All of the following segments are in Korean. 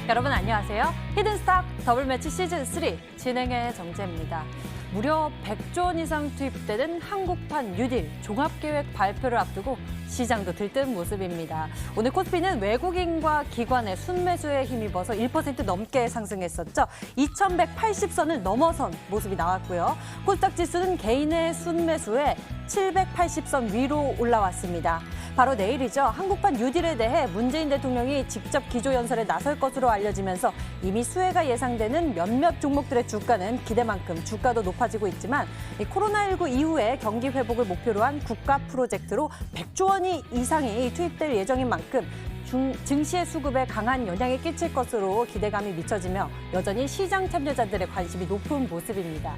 여러분 안녕하세요. 히든스탁 더블매치 시즌3 진행의 정재입니다. 무려 100조 원 이상 투입되는 한국판 뉴딜 종합계획 발표를 앞두고 시장도 들뜬 모습입니다. 오늘 코스피는 외국인과 기관의 순매수에 힘입어서 1% 넘게 상승했었죠. 2180선을 넘어선 모습이 나왔고요. 코스닥 지수는 개인의 순매수에 780선 위로 올라왔습니다. 바로 내일이죠. 한국판 뉴딜에 대해 문재인 대통령이 직접 기조연설에 나설 것으로 알려지면서 이미 수혜가 예상되는 몇몇 종목들의 주가는 기대만큼 주가도 높아지고 있지만 코로나19 이후에 경기 회복을 목표로 한 국가 프로젝트로 100조 원 이상이 투입될 예정인 만큼 증시의 수급에 강한 영향을 끼칠 것으로 기대감이 미쳐지며 여전히 시장 참여자들의 관심이 높은 모습입니다.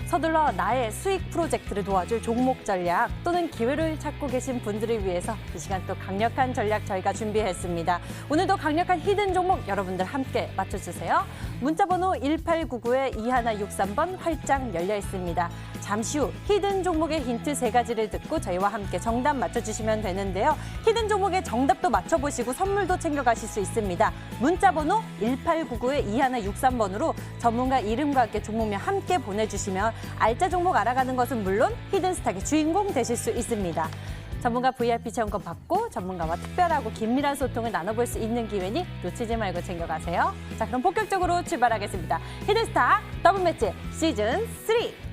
서둘러 나의 수익 프로젝트를 도와줄 종목 전략 또는 기회를 찾고 계신 분들을 위해서 이 시간 또 강력한 전략 저희가 준비했습니다. 오늘도 강력한 히든 종목 여러분들 함께 맞춰주세요. 문자번호 1899-2163번 활짝 열려 있습니다. 잠시 후 히든 종목의 힌트 3가지를 듣고 저희와 함께 정답 맞춰주시면 되는데요. 히든 종목의 정답도 맞춰보시고 선물도 챙겨가실 수 있습니다. 문자번호 1899-2163번으로 전문가 이름과 함께 종목명 함께 보내주시면 알짜 종목 알아가는 것은 물론 히든스탁의 주인공 되실 수 있습니다. 전문가 VIP 체험권 받고 전문가와 특별하고 긴밀한 소통을 나눠볼 수 있는 기회니 놓치지 말고 챙겨가세요. 자, 그럼 본격적으로 출발하겠습니다. 히든스탁 더블매치 시즌3.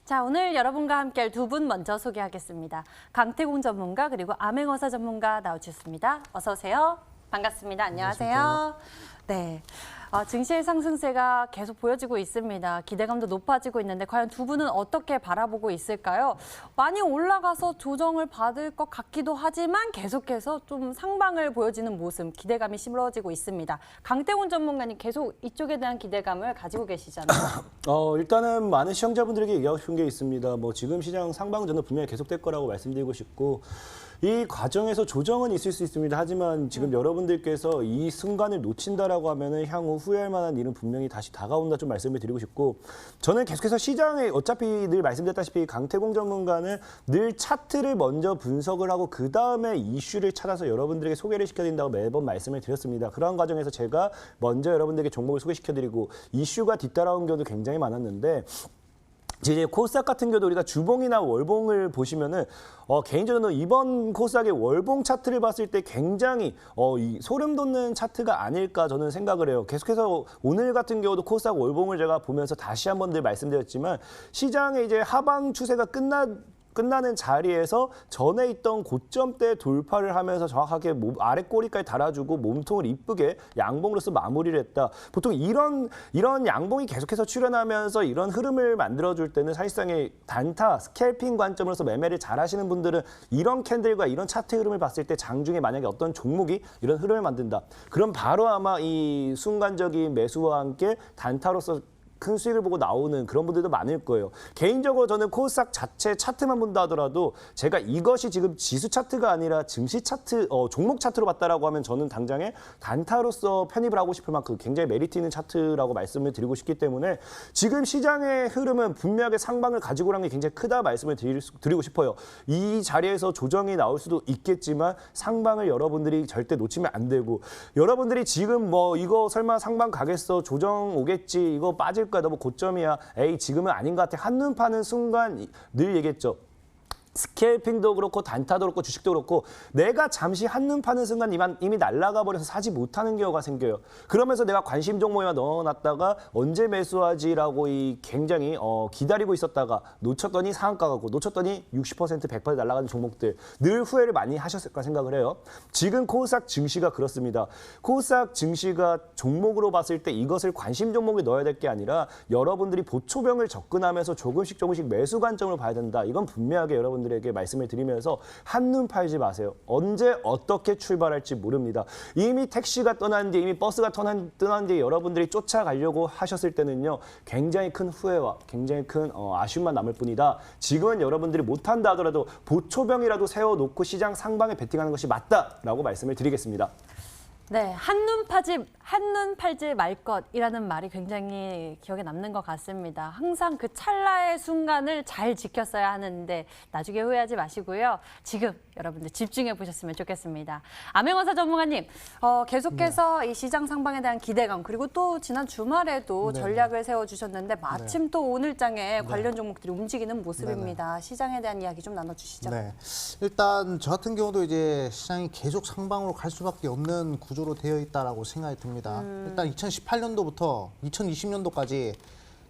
자, 오늘 여러분과 함께할 두 분 먼저 소개하겠습니다. 강태공 전문가 그리고 암행어사 전문가 나와주셨습니다. 어서 오세요. 반갑습니다. 안녕하세요. 네. 증시의 상승세가 계속 보여지고 있습니다. 기대감도 높아지고 있는데 과연 두 분은 어떻게 바라보고 있을까요? 많이 올라가서 조정을 받을 것 같기도 하지만 계속해서 좀 상방을 보여지는 모습, 기대감이 심어지고 있습니다. 강태훈 전문가님 계속 이쪽에 대한 기대감을 가지고 계시잖아요. 일단은 많은 시청자분들에게 얘기하고 싶은 게 있습니다. 지금 시장 상방전은 분명히 계속될 거라고 말씀드리고 싶고 이 과정에서 조정은 있을 수 있습니다. 하지만 지금 여러분들께서 이 순간을 놓친다라고 하면은 향후 후회할 만한 일은 분명히 다시 다가온다 좀 말씀을 드리고 싶고 저는 계속해서 시장에 어차피 늘 말씀드렸다시피 강태공 전문가는 늘 차트를 먼저 분석을 하고 그 다음에 이슈를 찾아서 여러분들에게 소개를 시켜드린다고 매번 말씀을 드렸습니다. 그러한 과정에서 제가 먼저 여러분들에게 종목을 소개시켜드리고 이슈가 뒤따라온 경우도 굉장히 많았는데 이제 코스닥 같은 경우도 우리가 주봉이나 월봉을 보시면은 개인적으로 이번 코스닥의 월봉 차트를 봤을 때 굉장히 소름 돋는 차트가 아닐까 저는 생각을 해요. 계속해서 오늘 같은 경우도 코스닥 월봉을 제가 보면서 다시 한 번 늘 말씀드렸지만 시장의 이제 하방 추세가 끝나는 자리에서 전에 있던 고점대 돌파를 하면서 정확하게 아래 꼬리까지 달아주고 몸통을 이쁘게 양봉으로서 마무리를 했다. 보통 이런 양봉이 계속해서 출현하면서 이런 흐름을 만들어줄 때는 사실상의 단타, 스캘핑 관점으로서 매매를 잘 하시는 분들은 이런 캔들과 이런 차트 흐름을 봤을 때 장중에 만약에 어떤 종목이 이런 흐름을 만든다. 그럼 바로 아마 이 순간적인 매수와 함께 단타로서 큰 수익을 보고 나오는 그런 분들도 많을 거예요. 개인적으로 저는 코스닥 자체 차트만 본다 하더라도 제가 이것이 지금 지수 차트가 아니라 증시 차트, 종목 차트로 봤다라고 하면 저는 당장에 단타로서 편입을 하고 싶을 만큼 굉장히 메리트 있는 차트라고 말씀을 드리고 싶기 때문에 지금 시장의 흐름은 분명하게 상방을 가지고 오라는 게 굉장히 크다 말씀을 드리고 싶어요. 이 자리에서 조정이 나올 수도 있겠지만 상방을 여러분들이 절대 놓치면 안 되고 여러분들이 지금 이거 설마 상방 가겠어? 조정 오겠지? 이거 빠질 너무 고점이야. 에이 지금은 아닌 것 같아. 한눈 파는 순간 늘 얘기했죠. 스캘핑도 그렇고 단타도 그렇고 주식도 그렇고 내가 잠시 한눈 파는 순간 이미 날아가 버려서 사지 못하는 경우가 생겨요. 그러면서 내가 관심 종목에만 넣어놨다가 언제 매수하지라고 굉장히 기다리고 있었다가 놓쳤더니 상한가 가고 놓쳤더니 60% 100% 날아가는 종목들 늘 후회를 많이 하셨을까 생각을 해요. 지금 코스닥 증시가 그렇습니다. 코스닥 증시가 종목으로 봤을 때 이것을 관심 종목에 넣어야 될 게 아니라 여러분들이 보초병을 접근하면서 조금씩 매수 관점으로 봐야 된다. 이건 분명하게 여러분 여러분들에게 말씀을 드리면서 한눈 팔지 마세요. 언제 어떻게 출발할지 모릅니다. 이미 택시가 떠난 뒤, 이미 버스가 떠난 뒤 여러분들이 쫓아가려고 하셨을 때는요. 굉장히 큰 후회와 굉장히 큰 아쉬움만 남을 뿐이다. 지금은 여러분들이 못한다 하더라도 보초병이라도 세워놓고 시장 상방에 베팅하는 것이 맞다라고 말씀을 드리겠습니다. 네, 한눈 팔지 말 것이라는 말이 굉장히 기억에 남는 것 같습니다. 항상 그 찰나의 순간을 잘 지켰어야 하는데 나중에 후회하지 마시고요. 지금 여러분들 집중해 보셨으면 좋겠습니다. 암행어사 전문가님, 계속해서 이 시장 상방에 대한 기대감 그리고 또 지난 주말에도 전략을 세워주셨는데 마침 또 오늘장에 관련 종목들이 움직이는 모습입니다. 시장에 대한 이야기 좀 나눠주시죠. 네, 일단 저 같은 경우도 이제 시장이 계속 상방으로 갈 수밖에 없는 구조로 되어 있다라고 생각이 듭니다. 일단 2018년도부터 2020년도까지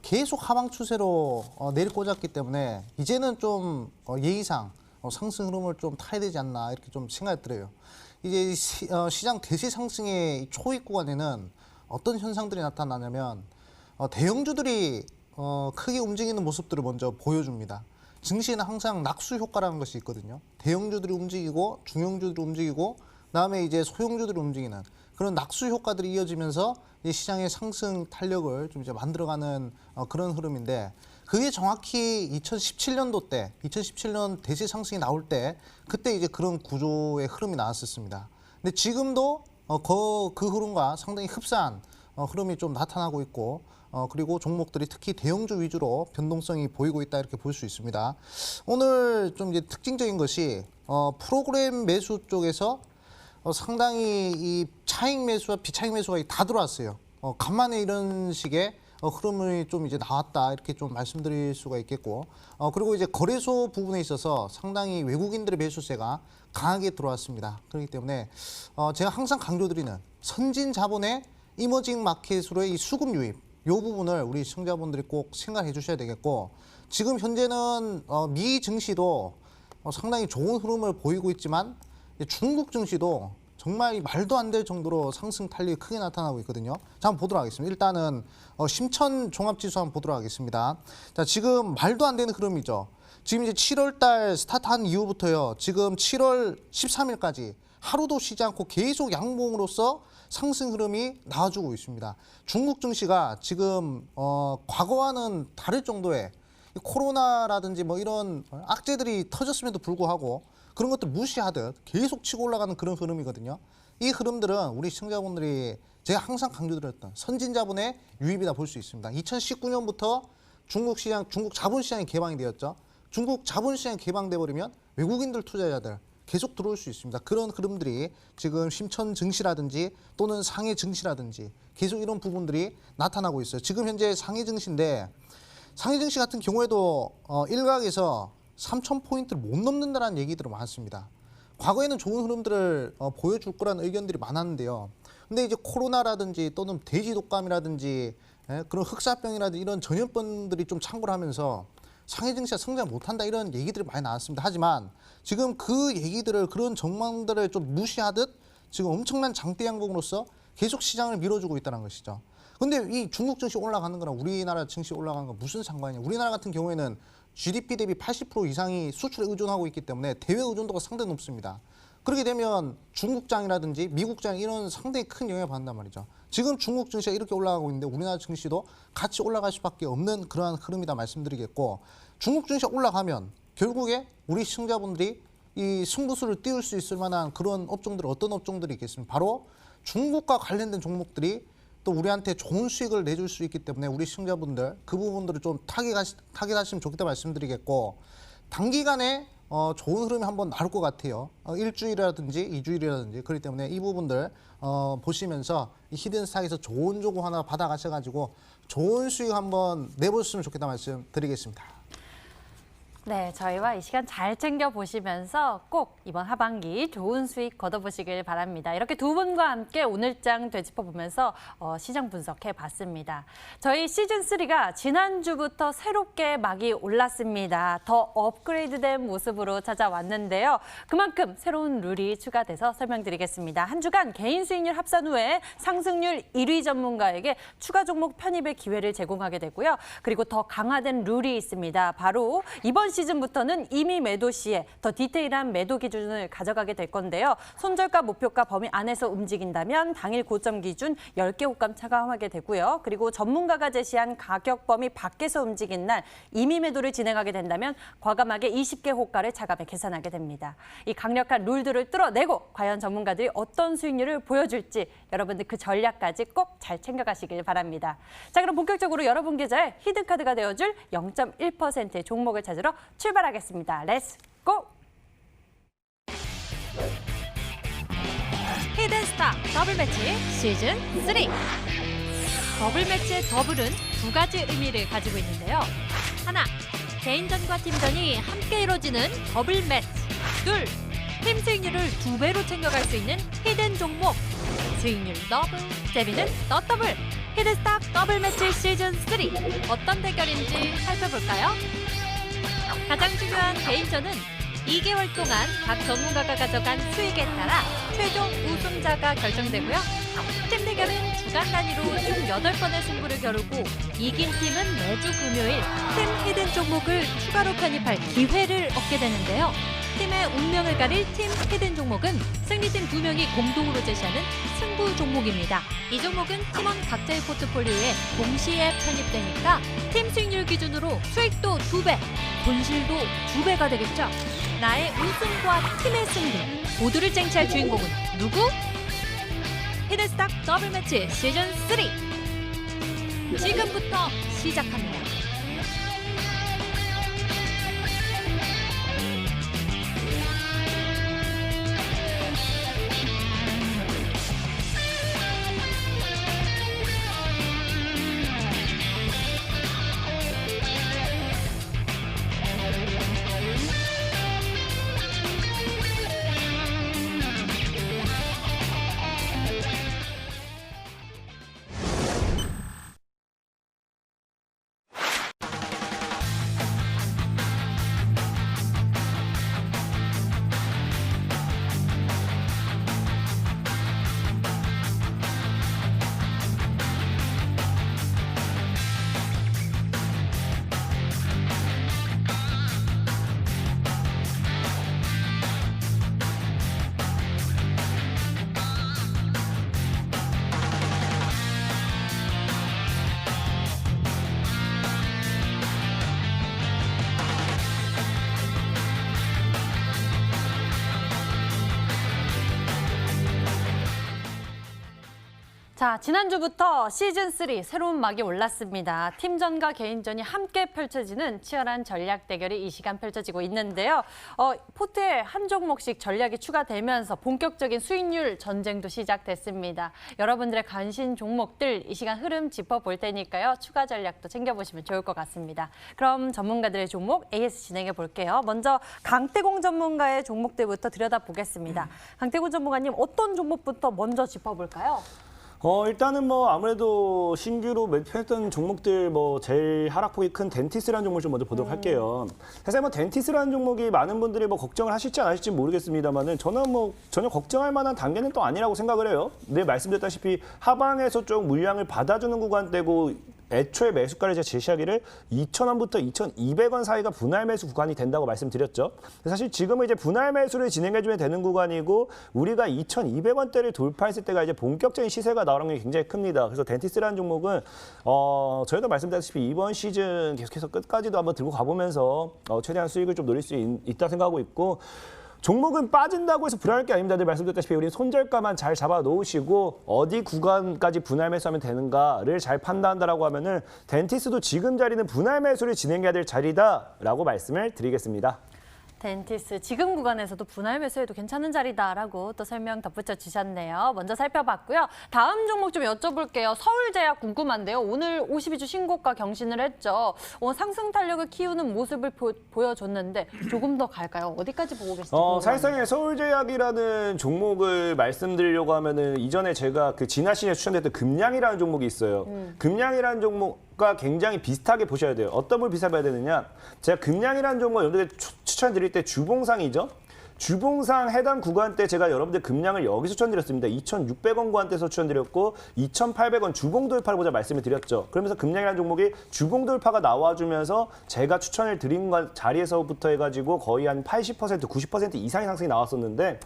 계속 하방 추세로 내리꽂았기 때문에 이제는 좀 예의상 상승 흐름을 좀 타야 되지 않나 이렇게 좀 생각이 들어요. 이제 시장 대시 상승의 초입 구간에는 어떤 현상들이 나타나냐면 대형주들이 크게 움직이는 모습들을 먼저 보여줍니다. 증시는 항상 낙수 효과라는 것이 있거든요. 대형주들이 움직이고 중형주들이 움직이고 그다음에 이제 소형주들이 움직이는 그런 낙수 효과들이 이어지면서 이 시장의 상승 탄력을 좀 이제 만들어가는 그런 흐름인데 그게 정확히 2017년도 때, 2017년 대시 상승이 나올 때 그때 이제 그런 구조의 흐름이 나왔었습니다. 근데 지금도 그 흐름과 상당히 흡사한 흐름이 좀 나타나고 있고 그리고 종목들이 특히 대형주 위주로 변동성이 보이고 있다 이렇게 볼 수 있습니다. 오늘 좀 이제 특징적인 것이 프로그램 매수 쪽에서 상당히 이 차익 매수와 비차익 매수가 다 들어왔어요. 간만에 이런 식의 흐름이 좀 이제 나왔다 이렇게 좀 말씀드릴 수가 있겠고 그리고 이제 거래소 부분에 있어서 상당히 외국인들의 매수세가 강하게 들어왔습니다. 그렇기 때문에 제가 항상 강조드리는 선진 자본의 이머징 마켓으로의 이 수급 유입 이 부분을 우리 시청자분들이 꼭 생각해 주셔야 되겠고 지금 현재는 미 증시도 상당히 좋은 흐름을 보이고 있지만 중국 증시도 정말 말도 안 될 정도로 상승 탄력이 크게 나타나고 있거든요. 자, 한번 보도록 하겠습니다. 일단은 심천 종합지수 한번 보도록 하겠습니다. 자, 지금 말도 안 되는 흐름이죠. 지금 이제 7월 달 스타트한 이후부터요. 지금 7월 13일까지 하루도 쉬지 않고 계속 양봉으로서 상승 흐름이 나와주고 있습니다. 중국 증시가 지금 과거와는 다를 정도의 코로나라든지 뭐 이런 악재들이 터졌음에도 불구하고 그런 것들 무시하듯 계속 치고 올라가는 그런 흐름이거든요. 이 흐름들은 우리 시청자분들이 제가 항상 강조드렸던 선진자본의 유입이다 볼 수 있습니다. 2019년부터 중국 자본시장이 개방이 되었죠. 중국 자본시장이 개방돼 버리면 외국인들 투자자들 계속 들어올 수 있습니다. 그런 흐름들이 지금 심천 증시라든지 또는 상해 증시라든지 계속 이런 부분들이 나타나고 있어요. 지금 현재 상해 증시인데 상해 증시 같은 경우에도 일각에서 3,000포인트를 못 넘는다는 얘기들이 많습니다. 과거에는 좋은 흐름들을 보여줄 거라는 의견들이 많았는데요. 근데 이제 코로나라든지 또는 돼지 독감이라든지 그런 흑사병이라든지 이런 전염병들이 좀 창궐 하면서 상해 증시가 성장 못한다 이런 얘기들이 많이 나왔습니다. 하지만 지금 그 얘기들을 그런 전망들을 좀 무시하듯 지금 엄청난 장대 양봉으로서 계속 시장을 밀어주고 있다는 것이죠. 근데 이 중국 증시 올라가는 거랑 우리나라 증시 올라가는 건 무슨 상관이냐. 우리나라 같은 경우에는 GDP 대비 80% 이상이 수출에 의존하고 있기 때문에 대외 의존도가 상당히 높습니다. 그렇게 되면 중국장이라든지 미국장 이런 상당히 큰 영향을 받는단 말이죠. 지금 중국 증시가 이렇게 올라가고 있는데 우리나라 증시도 같이 올라갈 수밖에 없는 그러한 흐름이다 말씀드리겠고 중국 증시가 올라가면 결국에 우리 시청자분들이 이 승부수를 띄울 수 있을 만한 그런 업종들 어떤 업종들이 있겠습니까? 바로 중국과 관련된 종목들이 또 우리한테 좋은 수익을 내줄 수 있기 때문에 우리 시청자분들 그 부분들을 좀 타겟하시면 좋겠다 말씀드리겠고 단기간에 좋은 흐름이 한번 나올 것 같아요. 일주일이라든지 2주일이라든지 그렇기 때문에 이 부분들 보시면서 이 히든스탁에서 좋은 조금 하나 받아가셔가지고 좋은 수익 한번 내보셨으면 좋겠다 말씀드리겠습니다. 네, 저희와 이 시간 잘 챙겨보시면서 꼭 이번 하반기 좋은 수익 거둬보시길 바랍니다. 이렇게 두 분과 함께 오늘장 되짚어보면서 시장 분석해봤습니다. 저희 시즌3가 지난주부터 새롭게 막이 올랐습니다. 더 업그레이드된 모습으로 찾아왔는데요. 그만큼 새로운 룰이 추가돼서 설명드리겠습니다. 한 주간 개인 수익률 합산 후에 상승률 1위 전문가에게 추가 종목 편입의 기회를 제공하게 되고요. 그리고 더 강화된 룰이 있습니다. 바로 이번 시즌부터는 임의 매도 시에 더 디테일한 매도 기준을 가져가게 될 건데요. 손절가, 목표가 범위 안에서 움직인다면 당일 고점 기준 10개 호감 차감하게 되고요. 그리고 전문가가 제시한 가격 범위 밖에서 움직인 날 임의 매도를 진행하게 된다면 과감하게 20개 호가를 차감해 계산하게 됩니다. 이 강력한 룰들을 뚫어내고 과연 전문가들이 어떤 수익률을 보여줄지 여러분들 그 전략까지 꼭 잘 챙겨가시길 바랍니다. 자, 그럼 본격적으로 여러분 계좌에 히든카드가 되어줄 0.1%의 종목을 찾으러 출발하겠습니다. 렛츠 고! 히든스탁 더블 매치 시즌 3. 더블 매치의 더블은 두 가지 의미를 가지고 있는데요. 하나, 개인전과 팀전이 함께 이루어지는 더블 매치. 둘, 팀 수익률을 2배로 챙겨갈 수 있는 히든 종목. 수익률 더블, 재미는 더 더블. 히든스탁 더블 매치 시즌 3. 어떤 대결인지 살펴볼까요? 가장 중요한 개인전은 2개월 동안 각 전문가가 가져간 수익에 따라 최종 우승자가 결정되고요. 팀 대결은 주간 단위로 총 8번의 승부를 겨루고 이긴 팀은 매주 금요일 팀 히든 종목을 추가로 편입할 기회를 얻게 되는데요. 팀의 운명을 가릴 팀 히든 종목은 승리팀 2명이 공동으로 제시하는 승부 종목입니다. 이 종목은 팀원 각자의 포트폴리오에 동시에 편입되니까 팀 수익률 기준으로 수익도 2배, 본실도 2배가 되겠죠. 나의 우승과 팀의 승리 모두를 쟁취할 주인공은 누구? 히든스탁 더블 매치 시즌 3 지금부터 시작합니다. 자, 지난주부터 시즌3 새로운 막이 올랐습니다. 팀전과 개인전이 함께 펼쳐지는 치열한 전략 대결이 이 시간 펼쳐지고 있는데요. 포트에 한 종목씩 전략이 추가되면서 본격적인 수익률 전쟁도 시작됐습니다. 여러분들의 관심 종목들 이 시간 흐름 짚어볼 테니까요. 추가 전략도 챙겨보시면 좋을 것 같습니다. 그럼 전문가들의 종목 AS 진행해 볼게요. 먼저 강태공 전문가의 종목들부터 들여다보겠습니다. 강태공 전문가님 어떤 종목부터 먼저 짚어볼까요? 일단은 아무래도 신규로 매표했던 종목들 제일 하락폭이 큰 덴티스라는 종목을 좀 먼저 보도록 할게요. 사실 덴티스라는 종목이 많은 분들이 걱정을 하실지 안 하실지 모르겠습니다만은 저는 전혀 걱정할 만한 단계는 또 아니라고 생각을 해요. 네, 말씀드렸다시피 하방에서 좀 물량을 받아주는 구간대고 애초에 매수가를 제가 제시하기를 2,000원부터 2,200원 사이가 분할 매수 구간이 된다고 말씀드렸죠. 사실 지금은 이제 분할 매수를 진행해주면 되는 구간이고 우리가 2,200원대를 돌파했을 때가 이제 본격적인 시세가 나오는 게 굉장히 큽니다. 그래서 덴티스라는 종목은 저희도 말씀드렸다시피 이번 시즌 계속해서 끝까지도 한번 들고 가보면서 최대한 수익을 좀 노릴 수 있다 생각하고 있고 종목은 빠진다고 해서 불안할 게 아닙니다. 늘 말씀드렸다시피 우리 손절가만 잘 잡아놓으시고 어디 구간까지 분할 매수하면 되는가를 잘 판단한다라고 하면은 덴티스도 지금 자리는 분할 매수를 진행해야 될 자리다라고 말씀을 드리겠습니다. 덴티스 지금 구간에서도 분할 매수해도 괜찮은 자리다라고 또 설명 덧붙여 주셨네요. 먼저 살펴봤고요. 다음 종목 좀 여쭤볼게요. 서울제약 궁금한데요. 오늘 52주 신고가 경신을 했죠. 상승 탄력을 키우는 모습을 보여줬는데 조금 더 갈까요? 어디까지 보고 계신지 궁금합니다. 사실상 서울제약이라는 종목을 말씀드리려고 하면은 이전에 제가 그 지난 시즌에 추천드렸던 금량이라는 종목이 있어요. 금량이라는 종목과 굉장히 비슷하게 보셔야 돼요. 어떤 걸 비슷하게 봐야 되느냐? 제가 금량이라는 종목을 여러분들께 추천드릴 때 주봉상이죠. 주봉상 해당 구간대 제가 여러분들 금량을 여기서 추천드렸습니다. 2,600원 구간대에서 추천드렸고 2,800원 주봉 돌파를 보자 말씀을 드렸죠. 그러면서 금량이라는 종목이 주봉 돌파가 나와주면서 제가 추천을 드린 자리에서부터 해가지고 거의 한 80%, 90% 이상의 상승이 나왔었는데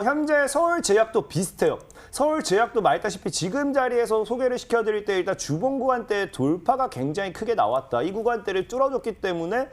현재 서울제약도 비슷해요. 서울제약도 말했다시피 지금 자리에서 소개를 시켜드릴 때 일단 주봉 구간대 돌파가 굉장히 크게 나왔다. 이 구간대를 뚫어줬기 때문에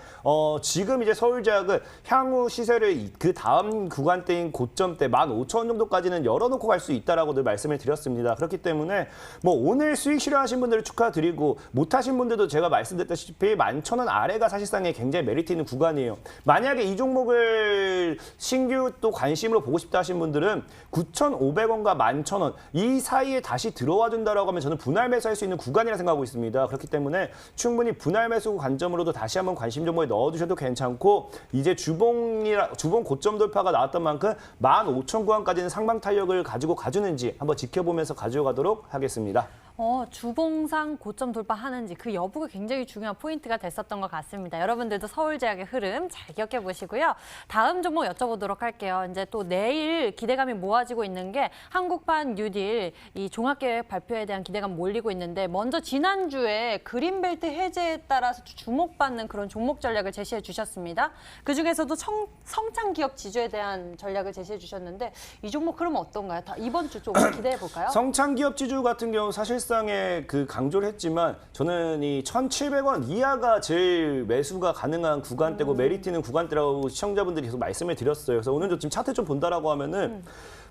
지금 이제 서울제약은 향후 시세를 그 다음 구간대인 고점대 15,000원 정도까지는 열어놓고 갈 수 있다라고 늘 말씀을 드렸습니다. 그렇기 때문에 뭐 오늘 수익 실현하신 분들을 축하드리고 못하신 분들도 제가 말씀드렸다시피 11,000원 아래가 사실상에 굉장히 메리트 있는 구간이에요. 만약에 이 종목을 신규 또 관심으로 보고 싶다 하신 분들은 9,500원과 11,000원 이 사이에 다시 들어와 준다라고 하면 저는 분할 매수할 수 있는 구간이라 생각하고 있습니다. 그렇기 때문에 충분히 분할 매수 관점으로도 다시 한번 관심 종목에 넣어두셔도 괜찮고 이제 주봉 고점 돌파가 나왔던 만큼 15,000 구간까지는 상방 탄력을 가지고 가주는지 한번 지켜보면서 가져가도록 하겠습니다. 주봉상 고점 돌파하는지 그 여부가 굉장히 중요한 포인트가 됐었던 것 같습니다. 여러분들도 서울제약의 흐름 잘 기억해 보시고요. 다음 종목 여쭤보도록 할게요. 이제 또 내일 기대감이 모아지고 있는 게 한국판 뉴딜 이 종합계획 발표에 대한 기대감 몰리고 있는데 먼저 지난주에 그린벨트 해제에 따라서 주목받는 그런 종목 전략을 제시해 주셨습니다. 그중에서도 성창기업 지주에 대한 전략을 제시해 주셨는데 이 종목 흐름 어떤가요? 이번 주 좀 기대해 볼까요? 성창기업 지주 같은 경우 사실상에 그 강조를 했지만 저는 이 1,700원 이하가 제일 매수가 가능한 구간대고 메리트 있는 구간대라고 시청자분들이 계속 말씀을 드렸어요. 그래서 오늘도 지금 차트 좀 본다라고 하면은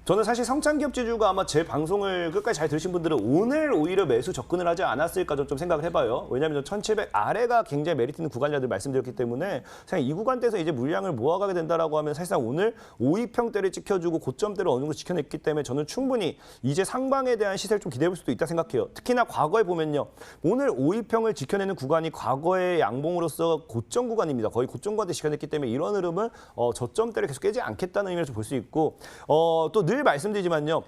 저는 사실 성창기업 지주가 아마 제 방송을 끝까지 잘 들으신 분들은 오늘 오히려 매수 접근을 하지 않았을까 좀 생각을 해봐요. 왜냐하면 1,700 아래가 굉장히 메리트 있는 구간이라도 말씀드렸기 때문에 그냥 이 구간대에서 이제 물량을 모아가게 된다라고 하면 사실상 오늘 5위평대를 지켜주고 고점대를 어느 정도 지켜냈기 때문에 저는 충분히 이제 상방에 대한 시세를 좀 기대해볼 수도 있다 생각해요. 특히나 과거에 보면요. 오늘 5위평을 지켜내는 구간이 과거의 양봉으로서 고점 구간입니다. 거의 고점 구간대 지켜냈기 때문에 이런 흐름은 저점대를 계속 깨지 않겠다는 의미를 볼 수 있고 또 늘 말씀드리지만요.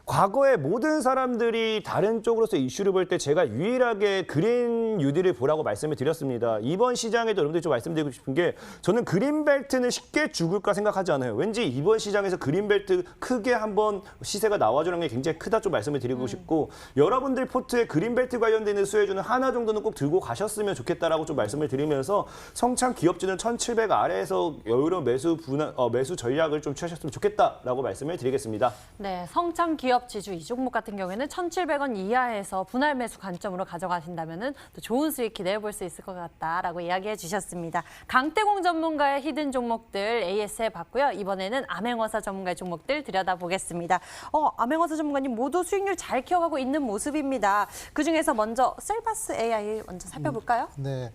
과거에 모든 사람들이 다른 쪽으로서 이슈를 볼 때 제가 유일하게 그린 뉴딜을 보라고 말씀을 드렸습니다. 이번 시장에도 여러분들이 좀 말씀드리고 싶은 게 저는 그린벨트는 쉽게 죽을까 생각하지 않아요. 왠지 이번 시장에서 그린벨트 크게 한번 시세가 나와주는 게 굉장히 크다 좀 말씀을 드리고 싶고 여러분들 포트에 그린벨트 관련된 수혜주는 하나 정도는 꼭 들고 가셨으면 좋겠다라고 좀 말씀을 드리면서 성창 기업주는 1,700 아래에서 여유로운 매수 전략을 좀 취하셨으면 좋겠다라고 말씀을 드리겠습니다. 네, 성창 기업 지주 이 종목 같은 경우에는 1,700원 이하에서 분할 매수 관점으로 가져가신다면은 또 좋은 수익 기대해 볼 수 있을 것 같다라고 이야기해 주셨습니다. 강태공 전문가의 히든 종목들 AS 해봤고요. 이번에는 암행어사 전문가의 종목들 들여다보겠습니다. 암행어사 전문가님 모두 수익률 잘 키워가고 있는 모습입니다. 그중에서 먼저 셀바스 AI 먼저 살펴볼까요? 네,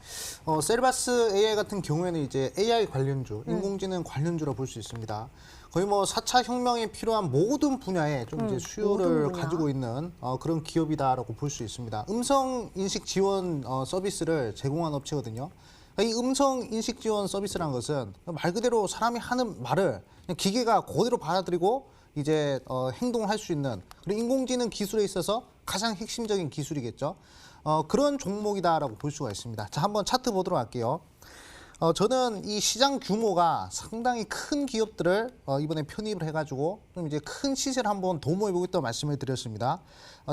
셀바스 AI 같은 경우에는 이제 AI 관련주, 인공지능 관련주로 볼 수 있습니다. 거의 뭐 4차 혁명에 필요한 모든 분야에 좀 이제 수요를 가지고 있는 그런 기업이다라고 볼 수 있습니다. 음성 인식 지원 서비스를 제공한 업체거든요. 이 음성 인식 지원 서비스라는 것은 말 그대로 사람이 하는 말을 그냥 기계가 그대로 받아들이고 이제 행동을 할 수 있는 그런 인공지능 기술에 있어서 가장 핵심적인 기술이겠죠. 그런 종목이다라고 볼 수가 있습니다. 자, 한번 차트 보도록 할게요. 저는 이 시장 규모가 상당히 큰 기업들을 이번에 편입을 해가지고 좀 이제 큰 시세를 한번 도모해보겠다고 말씀을 드렸습니다.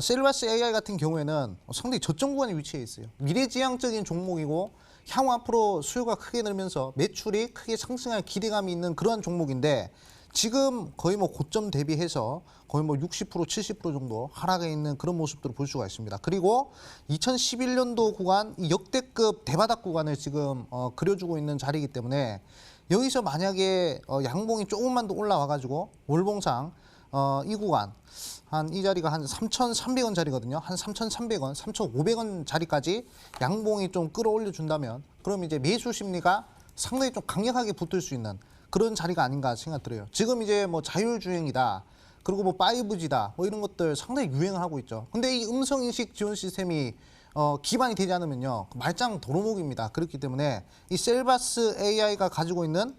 셀바스 AI 같은 경우에는 상당히 저점 구간에 위치해 있어요. 미래지향적인 종목이고 향후 앞으로 수요가 크게 늘면서 매출이 크게 상승할 기대감이 있는 그러한 종목인데 지금 거의 뭐 고점 대비해서 거의 뭐 60%, 70% 정도 하락해 있는 그런 모습들을 볼 수가 있습니다. 그리고 2011년도 구간, 이 역대급 대바닥 구간을 지금 그려주고 있는 자리이기 때문에 여기서 만약에 양봉이 조금만 더 올라와가지고 월봉상 이 구간 한 이 자리가 한 3,300원 자리거든요. 한 3,300원, 3,500원 자리까지 양봉이 좀 끌어올려 준다면 그럼 이제 매수 심리가 상당히 좀 강력하게 붙을 수 있는 그런 자리가 아닌가 생각 들어요. 지금 이제 뭐 자율주행이다. 그리고 뭐 5G다. 뭐 이런 것들 상당히 유행을 하고 있죠. 근데 이 음성인식 지원 시스템이 기반이 되지 않으면요. 말짱 도루묵입니다. 그렇기 때문에 이 셀바스 AI가 가지고 있는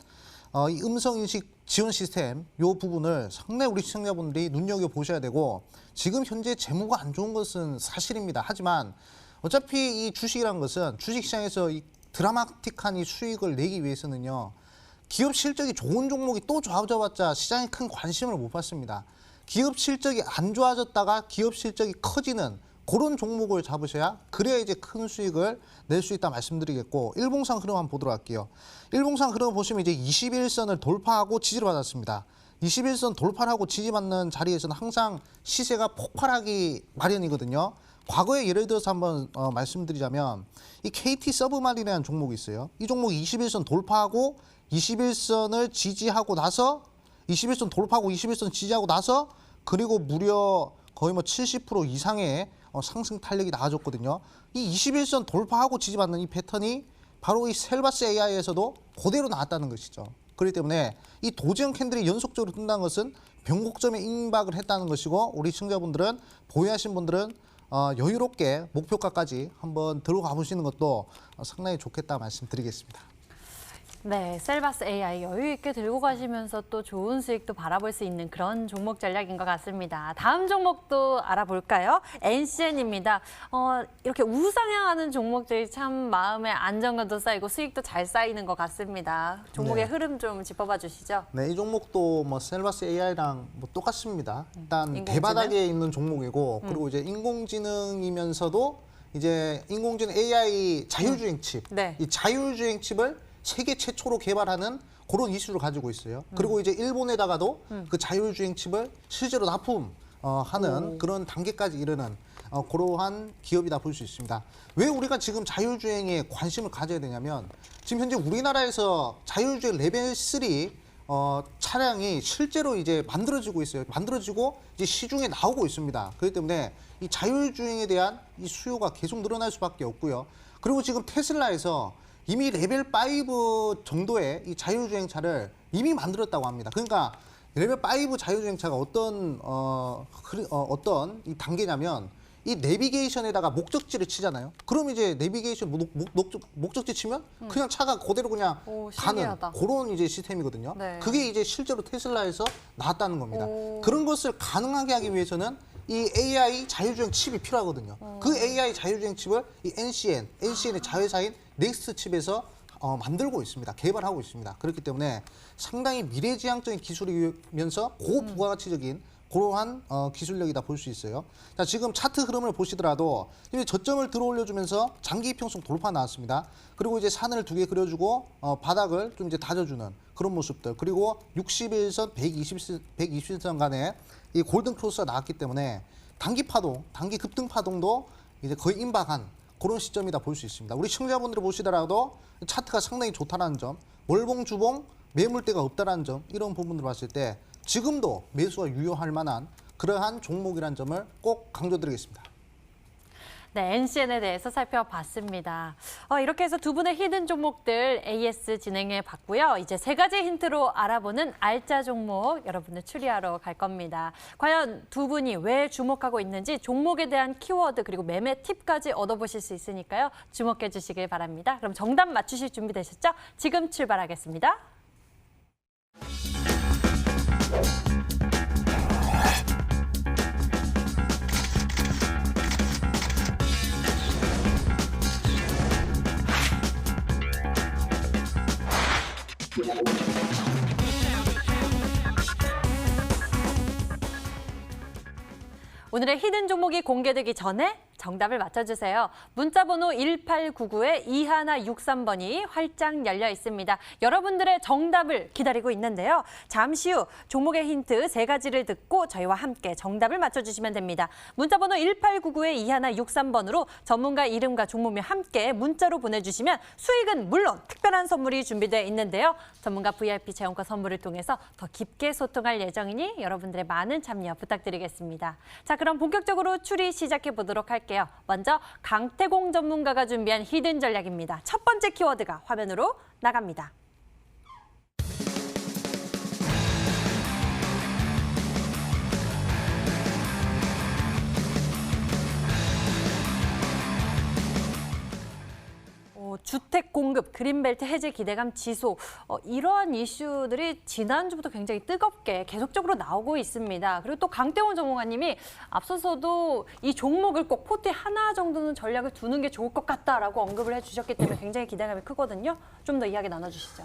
이 음성인식 지원 시스템 이 부분을 상당히 우리 시청자분들이 눈여겨보셔야 되고 지금 현재 재무가 안 좋은 것은 사실입니다. 하지만 어차피 이 주식이라는 것은 주식시장에서 이 드라마틱한 이 수익을 내기 위해서는요. 기업 실적이 좋은 종목이 또 좋아져봤자 시장에 큰 관심을 못 받습니다. 기업 실적이 안 좋아졌다가 기업 실적이 커지는 그런 종목을 잡으셔야 그래야 이제 큰 수익을 낼 수 있다 말씀드리겠고, 일봉상 흐름 한번 보도록 할게요. 일봉상 흐름 보시면 이제 21선을 돌파하고 지지를 받았습니다. 21선 돌파를 하고 지지받는 자리에서는 항상 시세가 폭발하기 마련이거든요. 과거에 예를 들어서 한번 말씀드리자면 이 KT 서브마린이라는 종목이 있어요. 이 종목이 21선 돌파하고 21선을 지지하고 나서 21선 돌파하고 21선 지지하고 나서 그리고 무려 거의 뭐 70% 이상의 상승 탄력이 나와줬거든요. 이 21선 돌파하고 지지받는 이 패턴이 바로 이 셀바스 AI에서도 그대로 나왔다는 것이죠. 그렇기 때문에 이 도지형 캔들이 연속적으로 뜬다는 것은 변곡점에 임박을 했다는 것이고, 우리 시청자분들은 보유하신 분들은 여유롭게 목표가까지 한번 들어가 보시는 것도 상당히 좋겠다 말씀드리겠습니다. 네, 셀바스 AI 여유 있게 들고 가시면서 또 좋은 수익도 바라볼 수 있는 그런 종목 전략인 것 같습니다. 다음 종목도 알아볼까요? NCN입니다. 이렇게 우상향하는 종목들이 참 마음에 안정감도 쌓이고 수익도 잘 쌓이는 것 같습니다. 종목의 네. 흐름 좀 짚어봐 주시죠. 네, 이 종목도 뭐 셀바스 AI랑 뭐 똑같습니다. 일단 인공지능? 대바닥에 있는 종목이고, 그리고 이제 인공지능이면서도 이제 인공지능 AI 자율주행 칩, 네. 이 자율주행 칩을 세계 최초로 개발하는 그런 이슈를 가지고 있어요. 그리고 이제 일본에다가도 그 자율주행 칩을 실제로 납품하는 그런 단계까지 이르는 그러한 기업이다 볼 수 있습니다. 왜 우리가 지금 자율주행에 관심을 가져야 되냐면, 지금 현재 우리나라에서 자율주행 레벨 3 차량이 실제로 이제 만들어지고 있어요. 만들어지고 이제 시중에 나오고 있습니다. 그렇기 때문에 이 자율주행에 대한 이 수요가 계속 늘어날 수밖에 없고요. 그리고 지금 테슬라에서 이미 레벨 5 정도의 이 자율주행차를 이미 만들었다고 합니다. 그러니까 레벨 5 자율주행차가 어떤 이 단계냐면, 이 내비게이션에다가 목적지를 치잖아요. 그럼 이제 내비게이션 목적지 치면 그냥 차가 그대로 그냥 오, 가는 신기하다. 그런 이제 시스템이거든요. 네. 그게 이제 실제로 테슬라에서 나왔다는 겁니다. 오. 그런 것을 가능하게 하기 위해서는 이 AI 자율주행 칩이 필요하거든요. 그 AI 자율주행 칩을 이 NCN의 자회사인 넥스트 칩에서 만들고 있습니다. 개발하고 있습니다. 그렇기 때문에 상당히 미래지향적인 기술이면서 고부가가치적인 그러한 기술력이다 볼 수 있어요. 자, 지금 차트 흐름을 보시더라도 이제 저점을 들어올려주면서 장기 이평선 돌파 나왔습니다. 그리고 이제 산을 2개 그려주고 바닥을 좀 이제 다져주는 그런 모습들. 그리고 61선, 120선 간에 이 골든 크로스가 나왔기 때문에 단기 파동, 단기 급등 파동도 이제 거의 임박한 그런 시점이다 볼 수 있습니다. 우리 시청자분들이 보시더라도 차트가 상당히 좋다는 점, 월봉, 주봉, 매물대가 없다는 점, 이런 부분을 봤을 때 지금도 매수가 유효할 만한 그러한 종목이라는 점을 꼭 강조드리겠습니다. 네, NCN에 대해서 살펴봤습니다. 이렇게 해서 두 분의 히든 종목들 AS 진행해 봤고요. 이제 세 가지 힌트로 알아보는 알짜 종목 여러분들 추리하러 갈 겁니다. 과연 두 분이 왜 주목하고 있는지 종목에 대한 키워드 그리고 매매 팁까지 얻어보실 수 있으니까요. 주목해 주시길 바랍니다. 그럼 정답 맞추실 준비 되셨죠? 지금 출발하겠습니다. 오늘의 히든 종목이 공개되기 전에 정답을 맞춰주세요. 문자번호 1899에 2163번이 활짝 열려 있습니다. 여러분들의 정답을 기다리고 있는데요. 잠시 후 종목의 힌트 세 가지를 듣고 저희와 함께 정답을 맞춰주시면 됩니다. 문자번호 1899에 2163번으로 전문가 이름과 종목명 함께 문자로 보내주시면 수익은 물론 특별한 선물이 준비되어 있는데요. 전문가 VIP 체험권 선물을 통해서 더 깊게 소통할 예정이니 여러분들의 많은 참여 부탁드리겠습니다. 자, 그럼 본격적으로 추리 시작해 보도록 할게요. 먼저 강태공 전문가가 준비한 히든 전략입니다. 첫 번째 키워드가 화면으로 나갑니다. 주택 공급 언급, 그린벨트 해제 기대감 지속. 이러한 이슈들이 지난주부터 굉장히 뜨겁게 계속적으로 나오고 있습니다. 그리고 또 강태원 전문가님이 앞서서도 이 종목을 꼭 포트에 하나 정도는 전략을 두는 게 좋을 것 같다라고 언급을 해주셨기 때문에 굉장히 기대감이 크거든요. 좀 더 이야기 나눠주시죠.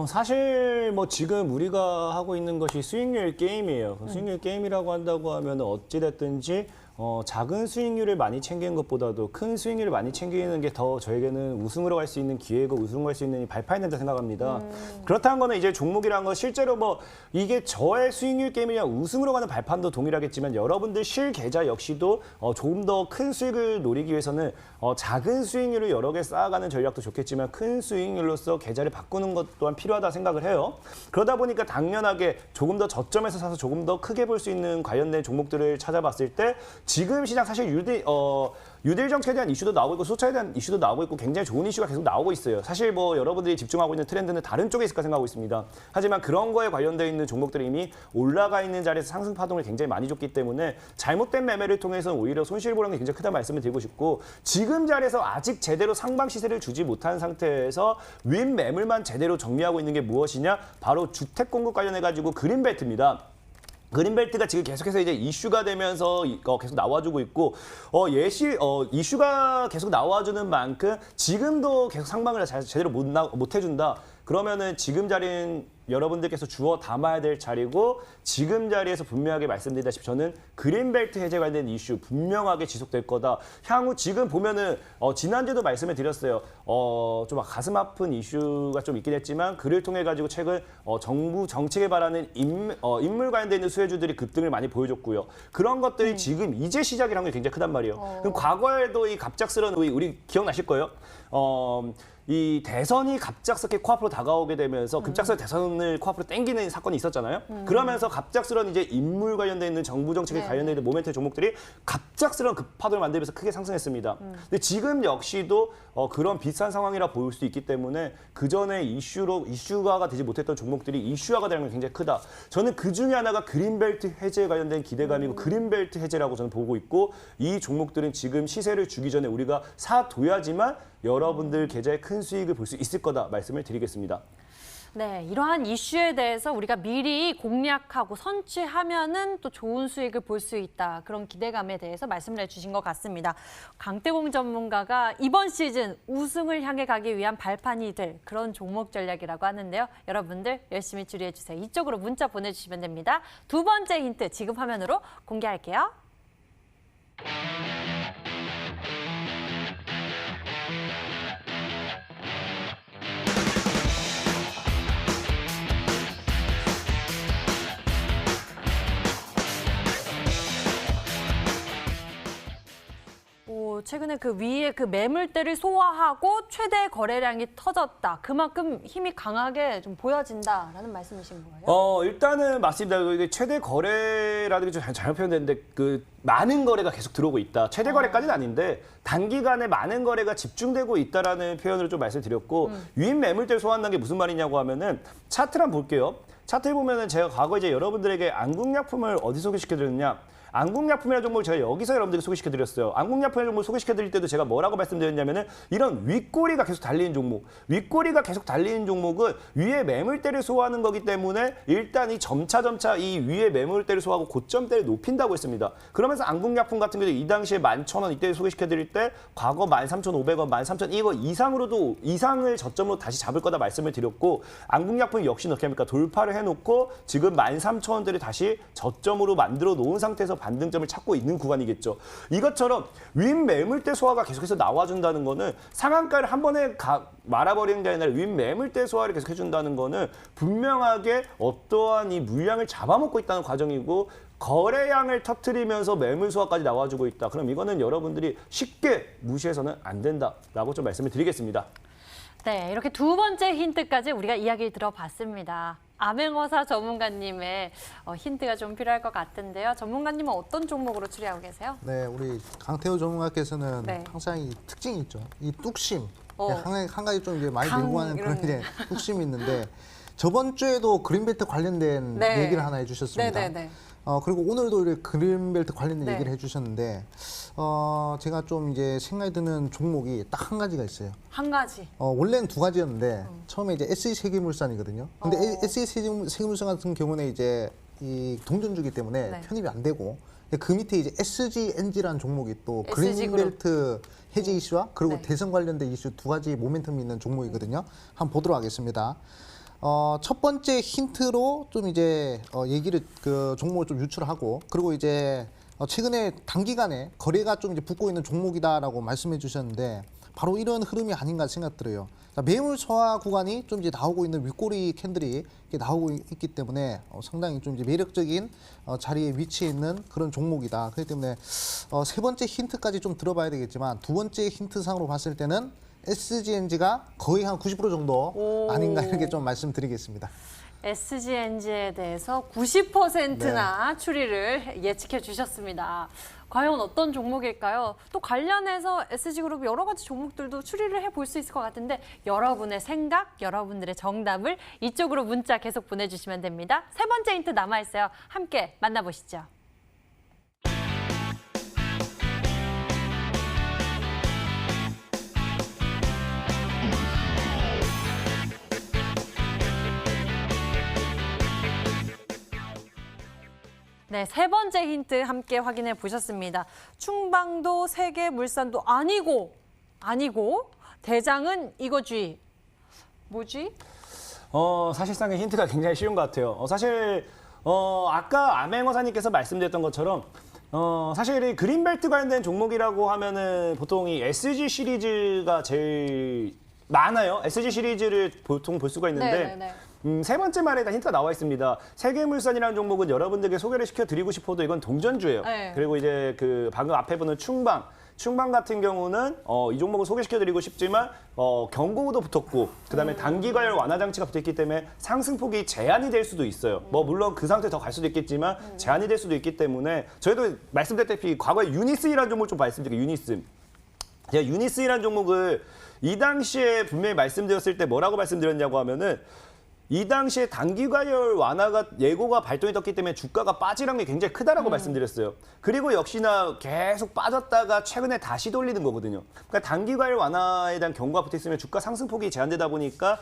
사실 뭐 지금 우리가 하고 있는 것이 수익률 게임이에요. 수익률 게임이라고 한다고 하면 어찌됐든지 작은 수익률을 많이 챙기는 것보다도 큰 수익률을 많이 챙기는 게 더 저에게는 우승으로 갈 수 있는 기회고 우승을 갈 수 있는 발판이 된다 생각합니다. 그렇다는 거는 이제 종목이란 건 실제로 뭐 이게 저의 수익률 게임이냐 우승으로 가는 발판도 동일하겠지만 여러분들 실 계좌 역시도 조금 더 큰 수익을 노리기 위해서는 작은 수익률을 여러 개 쌓아가는 전략도 좋겠지만 큰 수익률로서 계좌를 바꾸는 것 또한 필요하다 생각을 해요. 그러다 보니까 당연하게 조금 더 저점에서 사서 조금 더 크게 볼 수 있는 관련된 종목들을 찾아봤을 때 지금 시장 사실 유딜 정책에 대한 이슈도 나오고 있고 소차에 대한 이슈도 나오고 있고 굉장히 좋은 이슈가 계속 나오고 있어요. 사실 뭐 여러분들이 집중하고 있는 트렌드는 다른 쪽에 있을까 생각하고 있습니다. 하지만 그런 거에 관련되어 있는 종목들이 이미 올라가 있는 자리에서 상승 파동을 굉장히 많이 줬기 때문에 잘못된 매매를 통해서 오히려 손실 보는 게 굉장히 크다는 말씀을 드리고 싶고 지금 자리에서 아직 제대로 상방 시세를 주지 못한 상태에서 윈 매물만 제대로 정리하고 있는 게 무엇이냐? 바로 주택 공급 관련해가지고 그린벨트입니다. 그린벨트가 지금 계속해서 이제 이슈가 되면서 계속 나와주고 있고 이슈가 계속 나와주는 만큼 지금도 계속 상방을 제대로 못 해준다. 그러면은 지금 자리는 여러분들께서 주워 담아야 될 자리고 지금 자리에서 분명하게 말씀드리다시피 저는 그린벨트 해제 관련 이슈 분명하게 지속될 거다. 향후 지금 보면은 지난주에도 말씀을 드렸어요. 좀 가슴 아픈 이슈가 좀 있긴 했지만 그를 통해 가지고 최근 정부 정책에 바라는 인물 관련돼 있는 수혜주들이 급등을 많이 보여줬고요. 그런 것들이 지금 이제 시작이라는 게 굉장히 크단 말이에요. 그럼 과거에도 이 갑작스러운 우리 기억나실 거예요. 이 대선이 갑작스럽게 코앞으로 다가오게 되면서 급작스럽게 대선을 코앞으로 땡기는 사건이 있었잖아요. 그러면서 갑작스러운 이제 인물 관련돼 있는 정부 정책에 관련돼 있는 모멘트 종목들이 갑작스러운 급파동을 만들면서 크게 상승했습니다. 근데 지금 역시도 그런 비슷한 상황이라 보일 수 있기 때문에 그 전에 이슈화가 되지 못했던 종목들이 이슈화가 되는 건 굉장히 크다. 저는 그 중에 하나가 그린벨트 해제에 관련된 기대감이고 그린벨트 해제라고 저는 보고 있고 이 종목들은 지금 시세를 주기 전에 우리가 사둬야지만 여러분들 계좌에 큰 수익을 볼 수 있을 거다 말씀을 드리겠습니다. 네, 이러한 이슈에 대해서 우리가 미리 공략하고 선취하면은 또 좋은 수익을 볼 수 있다. 그런 기대감에 대해서 말씀을 해주신 것 같습니다. 강태공 전문가가 이번 시즌 우승을 향해 가기 위한 발판이 될 그런 종목 전략이라고 하는데요. 여러분들 열심히 추리해주세요. 이쪽으로 문자 보내주시면 됩니다. 두 번째 힌트 지금 화면으로 공개할게요. 최근에 그 위에 그 매물대를 소화하고 최대 거래량이 터졌다. 그만큼 힘이 강하게 좀 보여진다라는 말씀이신 거예요? 일단은 맞습니다. 이게 최대 거래라는 게 좀 잘못 표현됐는데 그 많은 거래가 계속 들어오고 있다. 최대 거래까지는 아닌데 단기간에 많은 거래가 집중되고 있다라는 표현을 좀 말씀드렸고 유인 매물대를 소화한다는 게 무슨 말이냐고 하면은 차트를 한번 볼게요. 차트를 보면은 제가 과거 이제 여러분들에게 안국약품을 어디 소개시켜드렸냐? 안국약품이라는 종목을 제가 여기서 여러분들에게 소개시켜드렸어요. 안국약품이라는 종목을 소개시켜드릴 때도 제가 뭐라고 말씀드렸냐면은 이런 윗꼬리가 계속 달리는 종목. 윗꼬리가 계속 달리는 종목은 위에 매물대를 소화하는 거기 때문에 일단 이 점차 이 위에 매물대를 소화하고 고점대를 높인다고 했습니다. 그러면서 안국약품 같은 경우도 이 당시에 11,000원 이때 소개시켜드릴 때 과거 13,500원, 13,200원 이상을 저점으로 다시 잡을 거다 말씀을 드렸고 안국약품 역시 어떻게 합니까? 돌파를 해놓고 지금 13,000원대를 다시 저점으로 만들어 놓은 상태에서 반등점을 찾고 있는 구간이겠죠. 이것처럼 윈 매물대 소화가 계속해서 나와준다는 거는 상한가를 한 번에 말아버리는 게 아니라 윈 매물대 소화를 계속 해준다는 거는 분명하게 어떠한 이 물량을 잡아먹고 있다는 과정이고 거래량을 터뜨리면서 매물 소화까지 나와주고 있다. 그럼 이거는 여러분들이 쉽게 무시해서는 안 된다라고 좀 말씀을 드리겠습니다. 네, 이렇게 두 번째 힌트까지 우리가 이야기를 들어봤습니다. 암행어사 전문가님의 힌트가 좀 필요할 것 같은데요. 전문가님은 어떤 종목으로 추리하고 계세요? 네, 우리 강태호 전문가께서는 네. 항상 이 특징이 있죠. 이 뚝심. 한 가지 좀 이제 많이 들고 가는 그런 이제 뚝심이 있는데 저번 주에도 그린벨트 관련된 네. 얘기를 하나 해주셨습니다. 네네네. 그리고 오늘도 이렇게 그린벨트 관련된 네. 얘기를 해주셨는데 제가 좀 이제 생각이 드는 종목이 딱 한 가지가 있어요. 한 가지. 원래는 두 가지였는데 처음에 이제 SE 세계물산이거든요. 근데 SE 세계물산 같은 경우는 이제 이 동전주기 때문에 네. 편입이 안 되고 근데 그 밑에 이제 SGNG라는 종목이 또 SG 그린벨트 해제 이슈와 그리고 네. 대선 관련된 이슈 두 가지 모멘텀이 있는 종목이거든요. 한번 보도록 하겠습니다. 첫 번째 힌트로 좀 이제 얘기를 그 종목을 좀 유출하고 그리고 이제 최근에 단기간에 거래가 좀 이제 붙고 있는 종목이다라고 말씀해 주셨는데 바로 이런 흐름이 아닌가 생각 들어요. 자, 매물 소화 구간이 좀 이제 나오고 있는 윗꼬리 캔들이 이렇게 나오고 있기 때문에 상당히 좀 이제 매력적인 자리에 위치해 있는 그런 종목이다. 그렇기 때문에 세 번째 힌트까지 좀 들어봐야 되겠지만 두 번째 힌트상으로 봤을 때는 SGNG가 거의 한 90% 정도 오. 아닌가 이렇게 좀 말씀드리겠습니다. SGNG에 대해서 90%나 추리를 예측해 주셨습니다. 과연 어떤 종목일까요? 또 관련해서 SG그룹 여러 가지 종목들도 추리를 해볼 수 있을 것 같은데 여러분의 생각, 여러분들의 정답을 이쪽으로 문자 계속 보내주시면 됩니다. 세 번째 힌트 남아있어요. 함께 만나보시죠. 네, 세 번째 힌트 함께 확인해 보셨습니다. 충방도 세계물산도 아니고 대장은 이거지. 뭐지? 사실상의 힌트가 굉장히 쉬운 것 같아요. 사실 아까 암행어사님께서 말씀드렸던 것처럼 사실 이 그린벨트 관련된 종목이라고 하면은 보통 이 SG 시리즈가 제일 많아요. SG 시리즈를 보통 볼 수가 있는데 네네네. 세 번째 말에 다 힌트가 나와 있습니다. 세계물산이라는 종목은 여러분들에게 소개를 시켜드리고 싶어도 이건 동전주예요. 네. 그리고 이제 그 방금 앞에 보는 충방 같은 경우는 이 종목을 소개시켜드리고 싶지만 경고도 붙었고 그다음에 단기과열 완화 장치가 붙어있기 때문에 상승폭이 제한이 될 수도 있어요. 뭐 물론 그 상태 더 갈 수도 있겠지만 제한이 될 수도 있기 때문에 저희도 말씀드렸다시피 과거에 유니스이라는 종목을 좀 말씀드릴게요. 유니스. 제가 유니스이라는 종목을 이 당시에 분명히 말씀드렸을 때 뭐라고 말씀드렸냐고 하면은 이 당시에 단기과열 완화가 예고가 발동이 됐기 때문에 주가가 빠지는 게 굉장히 크다라고 말씀드렸어요. 그리고 역시나 계속 빠졌다가 최근에 다시 돌리는 거거든요. 그러니까 단기과열 완화에 대한 경고가 붙어 있으면 주가 상승폭이 제한되다 보니까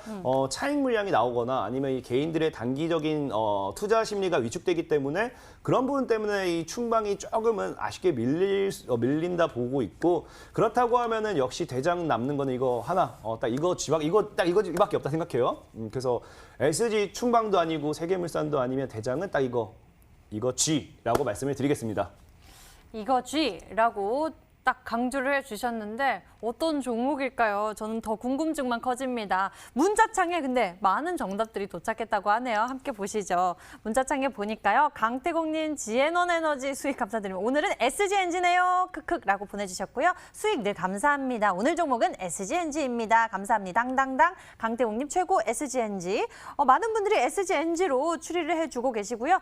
차익 물량이 나오거나 아니면 이 개인들의 단기적인 투자 심리가 위축되기 때문에 그런 부분 때문에 이 충방이 조금은 아쉽게 밀린다 보고 있고 그렇다고 하면은 역시 대장 남는 거는 이거 하나 딱 이거밖에 없다 생각해요. 그래서 SG 충방도 아니고 세계물산도 아니면 대장은 딱 이거 G라고 말씀을 드리겠습니다. 이거지라고 딱 강조를 해주셨는데 어떤 종목일까요? 저는 더 궁금증만 커집니다. 문자창에 근데 많은 정답들이 도착했다고 하네요. 함께 보시죠. 문자창에 보니까요. 강태공님 지앤원 에너지 수익 감사드립니다. 오늘은 SGNG네요. 크크라고 보내주셨고요. 수익 늘 감사합니다. 오늘 종목은 SGNG입니다. 감사합니다. 당당당. 강태공님 최고 SGNG. 많은 분들이 SGNG로 추리를 해주고 계시고요.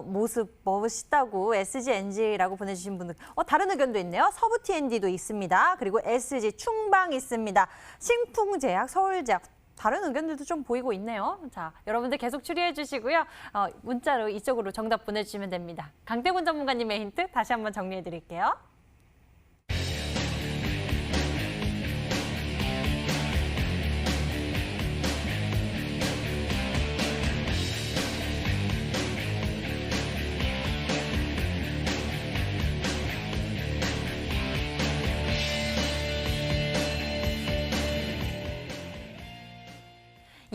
모습 멋있다고 SGNG라고 보내주신 분들. 다른 의견도 있네요. 서부 T&D도 있습니다. 그리고 SG 충방 있습니다. 신풍제약, 서울제약. 다른 의견들도 좀 보이고 있네요. 자, 여러분들 계속 추리해 주시고요. 문자로 이쪽으로 정답 보내주시면 됩니다. 강태군 전문가님의 힌트 다시 한번 정리해 드릴게요.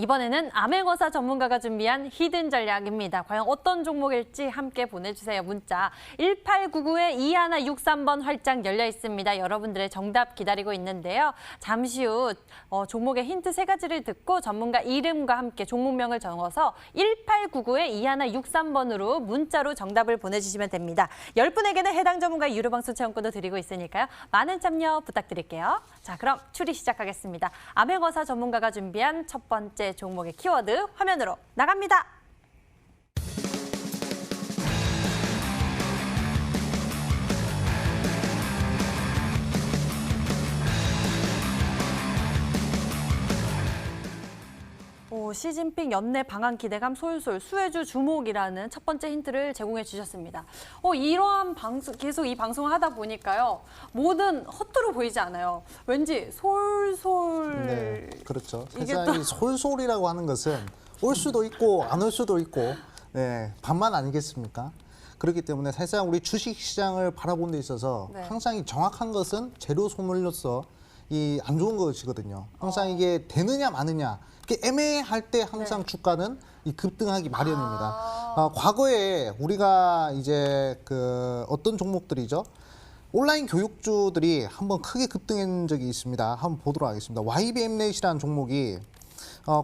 이번에는 암행어사 전문가가 준비한 히든 전략입니다. 과연 어떤 종목일지 함께 보내주세요. 문자 1899-2163번 활짝 열려 있습니다. 여러분들의 정답 기다리고 있는데요. 잠시 후 종목의 힌트 세 가지를 듣고 전문가 이름과 함께 종목명을 적어서 1899-2163번으로 문자로 정답을 보내주시면 됩니다. 10분에게는 해당 전문가의 유료방송 체험권도 드리고 있으니까요. 많은 참여 부탁드릴게요. 자, 그럼 추리 시작하겠습니다. 암행어사 전문가가 준비한 첫 번째 종목의 키워드 화면으로 나갑니다. 시진핑 연내 방한 기대감 솔솔 수혜주 주목이라는 첫 번째 힌트를 제공해 주셨습니다. 이러한 방송 계속 이 방송을 하다 보니까요. 뭐든 헛되로 보이지 않아요. 왠지 솔솔 네, 그렇죠. 이게 세상이 솔솔이라고 하는 것은 올 수도 있고 안 올 수도 있고 네, 반만 아니겠습니까? 그렇기 때문에 사실상 우리 주식시장을 바라보는 데 있어서 네. 항상 이 정확한 것은 재료 소멸로서 이 안 좋은 것이거든요. 항상 이게 되느냐 마느냐 이게 애매할 때 항상 네. 주가는 이 급등하기 마련입니다. 과거에 우리가 이제 그 어떤 종목들이죠? 온라인 교육주들이 한번 크게 급등한 적이 있습니다. 한번 보도록 하겠습니다. YBM넷이라는 종목이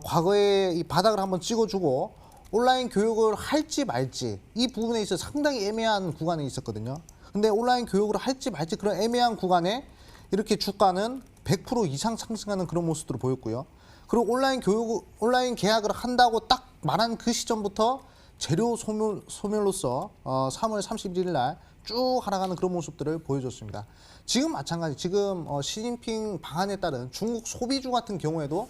과거에 이 바닥을 한번 찍어주고 온라인 교육을 할지 말지 이 부분에 있어서 상당히 애매한 구간에 있었거든요. 근데 온라인 교육을 할지 말지 그런 애매한 구간에 이렇게 주가는 100% 이상 상승하는 그런 모습들을 보였고요. 그리고 온라인 계약을 한다고 딱 말한 그 시점부터 재료 소멸로서 3월 31일 날 쭉 하락하는 그런 모습들을 보여줬습니다. 지금 마찬가지, 지금 시진핑 방안에 따른 중국 소비주 같은 경우에도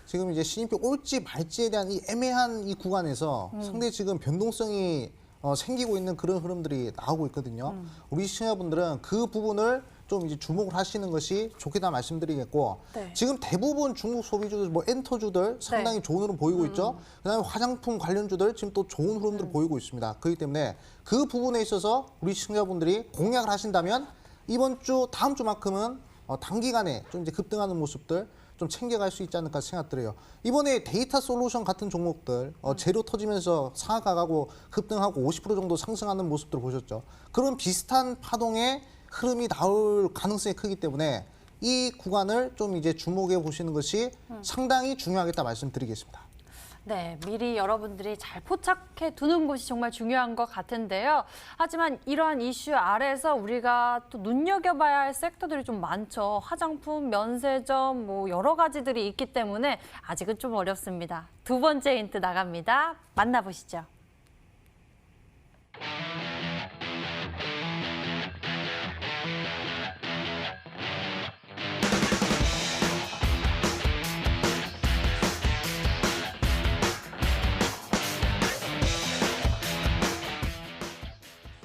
지금 이제 시진핑 올지 말지에 대한 이 애매한 이 구간에서 상당히 지금 변동성이 생기고 있는 그런 흐름들이 나오고 있거든요. 우리 시청자분들은 그 부분을 좀 이제 주목을 하시는 것이 좋겠다 말씀드리겠고 네. 지금 대부분 중국 소비주들, 뭐 엔터주들 상당히 좋은 흐름 보이고 있죠. 그다음에 화장품 관련주들 지금 또 좋은 흐름들을 보이고 있습니다. 그렇기 때문에 그 부분에 있어서 우리 시청자분들이 공략을 하신다면 이번 주, 다음 주만큼은 단기간에 좀 이제 급등하는 모습들 좀 챙겨갈 수 있지 않을까 생각들어요. 이번에 데이터 솔루션 같은 종목들 재료 터지면서 상하가 가고 급등하고 50% 정도 상승하는 모습들을 보셨죠. 그런 비슷한 파동의 흐름이 나올 가능성이 크기 때문에 이 구간을 좀 이제 주목해 보시는 것이 상당히 중요하겠다 말씀드리겠습니다. 네, 미리 여러분들이 잘 포착해 두는 것이 정말 중요한 것 같은데요. 하지만 이러한 이슈 아래에서 우리가 또 눈여겨봐야 할 섹터들이 좀 많죠. 화장품, 면세점, 뭐 여러 가지들이 있기 때문에 아직은 좀 어렵습니다. 두 번째 힌트 나갑니다. 만나보시죠.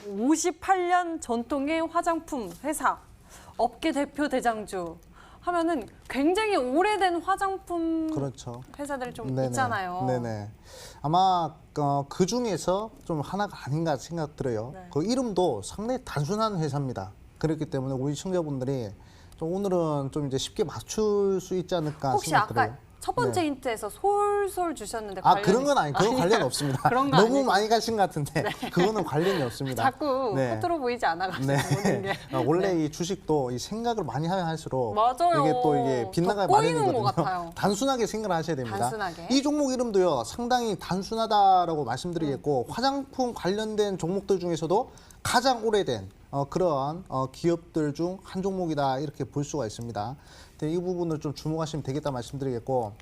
(58년) 전통의 화장품 회사 업계 대표 대장주 하면은 굉장히 오래된 화장품 그렇죠. 회사들 좀 네네. 있잖아요. 네네. 아마 그 중에서 좀 하나가 아닌가 생각 들어요. 네. 그 이름도 상당히 단순한 회사입니다. 그렇기 때문에 우리 시청자분들이 좀 오늘은 좀 이제 쉽게 맞출 수 있지 않을까 혹시 생각 아까 들어요. 첫 번째 네. 힌트에서 솔솔 주셨는데 아, 관련이- 그런 건 아니, 그건 관련 없습니다. 그런 거 너무 아니고. 많이 가신 것 같은데 그거는 관련이 없습니다. 자꾸 네. 헛들어 보이지 않아가지고 네. 모든 게. 원래 네. 이 주식도 이 생각을 많이 하면 할수록 맞아요. 이게 또 이게 빗나갈 더 꼬이는 마련이거든요. 것 같아요. 단순하게 생각을 하셔야 됩니다. 단순하게. 이 종목 이름도요 상당히 단순하다라고 말씀드리겠고 화장품 관련된 종목들 중에서도 가장 오래된 그런 기업들 중 한 종목이다 이렇게 볼 수가 있습니다. 근데 이 부분을 좀 주목하시면 되겠다 말씀드리겠고.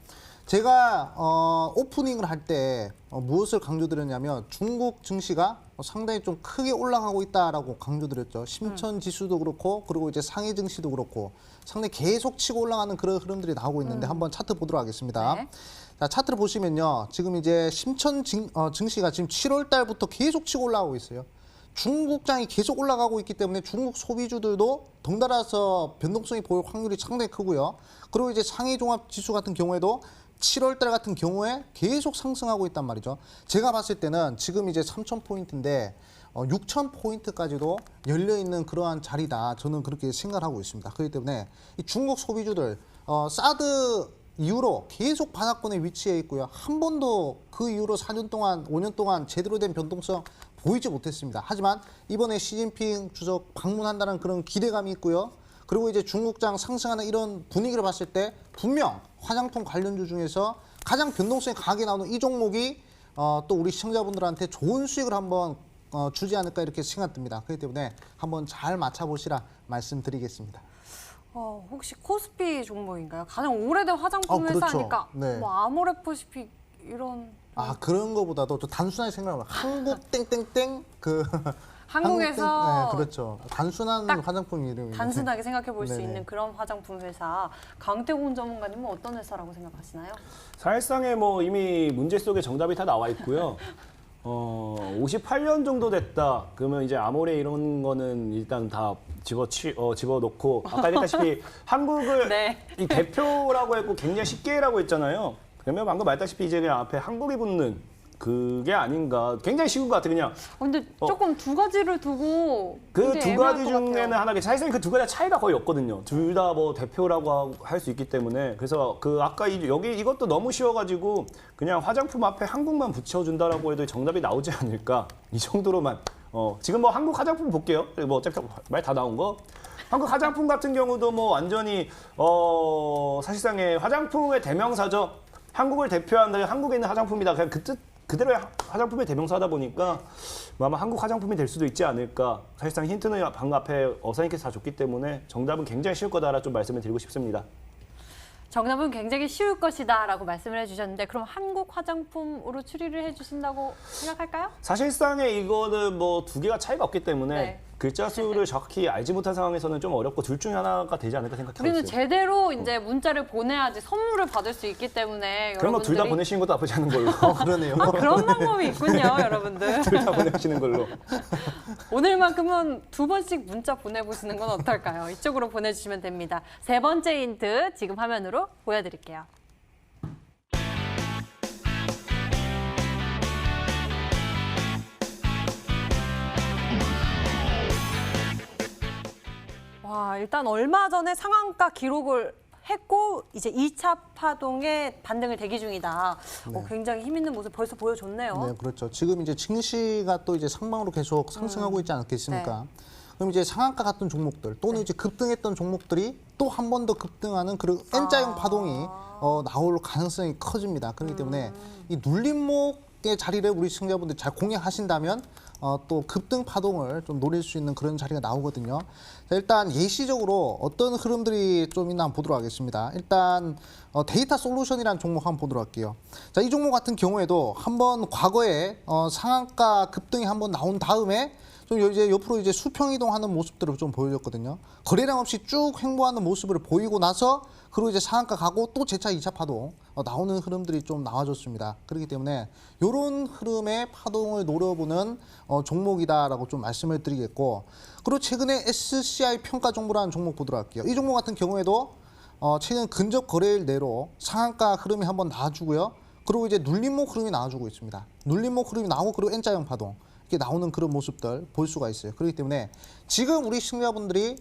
제가 오프닝을 할 때 무엇을 강조드렸냐면 중국 증시가 상당히 좀 크게 올라가고 있다라고 강조드렸죠. 심천 지수도 그렇고 그리고 이제 상해 증시도 그렇고 상당히 계속 치고 올라가는 그런 흐름들이 나오고 있는데 한번 차트 보도록 하겠습니다. 네. 자, 차트를 보시면요. 지금 이제 심천 증시가 지금 7월 달부터 계속 치고 올라가고 있어요. 중국장이 계속 올라가고 있기 때문에 중국 소비주들도 덩달아서 변동성이 보일 확률이 상당히 크고요. 그리고 이제 상해 종합 지수 같은 경우에도 7월 달 같은 경우에 계속 상승하고 있단 말이죠. 제가 봤을 때는 지금 이제 3,000포인트인데 6,000포인트까지도 열려있는 그러한 자리다. 저는 그렇게 생각을 하고 있습니다. 그렇기 때문에 이 중국 소비주들 사드 이후로 계속 바닥권에 위치해 있고요. 한 번도 그 이후로 4년 동안, 5년 동안 제대로 된 변동성 보이지 못했습니다. 하지만 이번에 시진핑 주석 방문한다는 그런 기대감이 있고요. 그리고 이제 중국장 상승하는 이런 분위기를 봤을 때 분명 화장품 관련주 중에서 가장 변동성이 강하게 나오는 이 종목이 또 우리 시청자분들한테 좋은 수익을 한번 주지 않을까 이렇게 생각됩니다. 그렇기 때문에 한번 잘 맞춰보시라 말씀드리겠습니다. 혹시 코스피 종목인가요? 가장 오래된 화장품 그렇죠. 회사니까 네. 뭐 아모레퍼시픽 이런 그런 거보다도 좀 단순하게 생각하면 한국 땡땡땡 한국에서 네, 그렇죠. 단순한 딱 화장품 이름이 단순하게 생각해 볼 수 네네. 있는 그런 화장품 회사. 강태공 전문가님은 어떤 회사라고 생각하시나요? 사실상에 뭐 이미 문제 속에 정답이 다 나와 있고요. 58년 정도 됐다. 그러면 이제 아모레 이런 거는 일단 다 집어넣고 아까 얘기했다시피 한국을 네. 이 대표라고 했고 굉장히 쉽게 라고 했잖아요. 그러면 방금 말했다시피 이제 그냥 앞에 한국이 붙는 그게 아닌가. 굉장히 쉬운 것 같아 그냥. 근데 조금 두 가지를 두고 그 굉장히 두 애매할 가지 것 중에는 같아요. 하나가 사실상 그 두 가지 차이가 거의 없거든요. 둘 다 뭐 대표라고 할 수 있기 때문에 그래서 그 아까 여기 이것도 너무 쉬워가지고 그냥 화장품 앞에 한국만 붙여준다라고 해도 정답이 나오지 않을까 이 정도로만. 지금 뭐 한국 화장품 볼게요. 뭐 어차피 말 다 나온 거. 한국 화장품 같은 경우도 뭐 완전히 사실상의 화장품의 대명사죠. 한국을 대표한다는 한국에 있는 화장품이다. 그냥 그 뜻 그대로의 화장품의 대명사다 보니까 아마 한국 화장품이 될 수도 있지 않을까. 사실상 힌트는 방금 앞에 어사님께서 다 줬기 때문에 정답은 굉장히 쉬울 거다라 좀 말씀을 드리고 싶습니다. 정답은 굉장히 쉬울 것이다라고 말씀을 해주셨는데 그럼 한국 화장품으로 추리를 해주신다고 생각할까요? 사실상에 이거는 뭐 두 개가 차이가 없기 때문에 네. 글자 수를 정확히 알지 못한 상황에서는 좀 어렵고 둘 중에 하나가 되지 않을까 생각하고 우리는 있어요. 제대로 이제 문자를 보내야지 선물을 받을 수 있기 때문에 그럼 뭐 둘 다 여러분들이 보내시는 것도 나쁘지 않은 걸로. 그러네요. 그런 방법이 있군요, 여러분들. 둘 다 보내시는 걸로. 오늘만큼은 2번씩 문자 보내보시는 건 어떨까요? 이쪽으로 보내주시면 됩니다. 세 번째 힌트 지금 화면으로 보여드릴게요. 와, 일단 얼마 전에 상한가 기록을 했고 이제 2차 파동에 반등을 대기 중이다. 굉장히 힘 있는 모습 벌써 보여줬네요. 네, 그렇죠. 지금 이제 증시가 또 이제 상방으로 계속 상승하고 있지 않겠습니까? 네. 그럼 이제 상한가 같은 종목들 또는 이제 급등했던 종목들이 또 한 번 더 급등하는 그런 N자형 파동이 나올 가능성이 커집니다. 그렇기 때문에 이 눌림목의 자리를 우리 시청자분들 잘 공략하신다면 또 급등 파동을 좀 노릴 수 있는 그런 자리가 나오거든요. 자, 일단 예시적으로 어떤 흐름들이 좀 있나 한번 보도록 하겠습니다. 일단 데이터 솔루션이라는 종목 한번 보도록 할게요. 자, 이 종목 같은 경우에도 한번 과거에 상한가 급등이 한번 나온 다음에 좀 이제 옆으로 이제 수평 이동하는 모습들을 좀 보여줬거든요. 거래량 없이 쭉 횡보하는 모습을 보이고 나서 그리고 이제 상한가 가고 또 재차 2차 파동 나오는 흐름들이 좀 나와줬습니다. 그렇기 때문에 이런 흐름의 파동을 노려보는 종목이다라고 좀 말씀을 드리겠고, 그리고 최근에 SCI 평가 정보라는 종목 보도록 할게요. 이 종목 같은 경우에도 최근 근접 거래일 내로 상한가 흐름이 한번 나와주고요. 그리고 이제 눌림목 흐름이 나와주고 있습니다. 눌림목 흐름이 나오고 그리고 N자형 파동 이렇게 나오는 그런 모습들 볼 수가 있어요. 그렇기 때문에 지금 우리 시청자분들이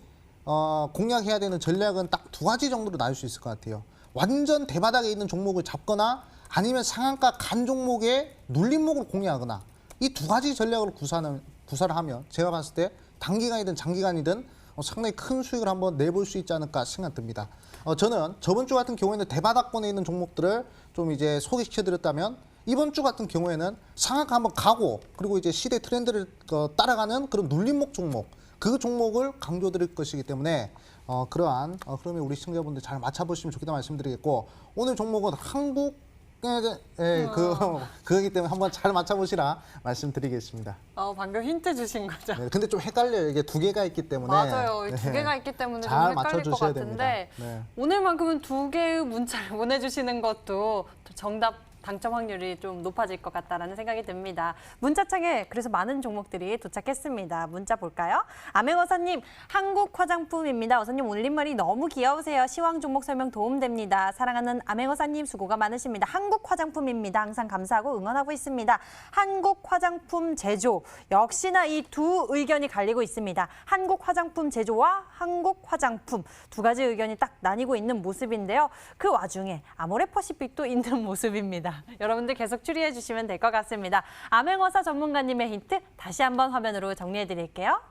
공략해야 되는 전략은 딱 두 가지 정도로 나올 수 있을 것 같아요. 완전 대바닥에 있는 종목을 잡거나 아니면 상한가 간 종목의 눌림목을 공략하거나 이 두 가지 전략으로 구사를 하면 제가 봤을 때 단기간이든 장기간이든 상당히 큰 수익을 한번 내볼 수 있지 않을까 생각됩니다. 저는 저번 주 같은 경우에는 대바닥권에 있는 종목들을 좀 이제 소개시켜드렸다면 이번 주 같은 경우에는 상한가 한번 가고 그리고 이제 시대 트렌드를 따라가는 그런 눌림목 종목 그 종목을 강조드릴 것이기 때문에 그러한 흐름에 우리 시청자분들 잘 맞춰보시면 좋겠다 말씀드리겠고, 오늘 종목은 한국 그거기 때문에 한번 잘 맞춰보시라 말씀드리겠습니다. 방금 힌트 주신 거죠? 네, 근데 좀 헷갈려요. 이게 두 개가 있기 때문에. 맞아요. 네. 두 개가 있기 때문에 좀 잘 헷갈릴 것 맞춰주셔야 같은데 됩니다. 네. 오늘만큼은 두 개의 문자를 보내주시는 것도 정답 당첨 확률이 좀 높아질 것 같다라는 생각이 듭니다. 문자창에 그래서 많은 종목들이 도착했습니다. 문자 볼까요? 아맹어사님, 한국 화장품입니다. 어사님 올림말이 너무 귀여우세요. 시황 종목 설명 도움됩니다. 사랑하는 아맹어사님 수고가 많으십니다. 한국 화장품입니다. 항상 감사하고 응원하고 있습니다. 한국 화장품 제조, 역시나 이 두 의견이 갈리고 있습니다. 한국 화장품 제조와 한국 화장품 두 가지 의견이 딱 나뉘고 있는 모습인데요. 그 와중에 아모레퍼시픽도 있는 모습입니다. 여러분들 계속 추리해 주시면 될 것 같습니다. 아맹어사 전문가님의 힌트 다시 한번 화면으로 정리해 드릴게요.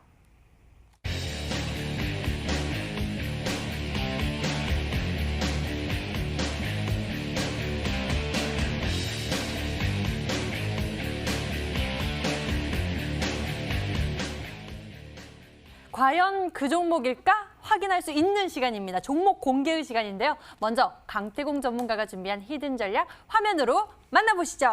과연 그 종목일까? 확인할 수 있는 시간입니다. 종목 공개의 시간인데요. 먼저 강태공 전문가가 준비한 히든 전략 화면으로 만나보시죠.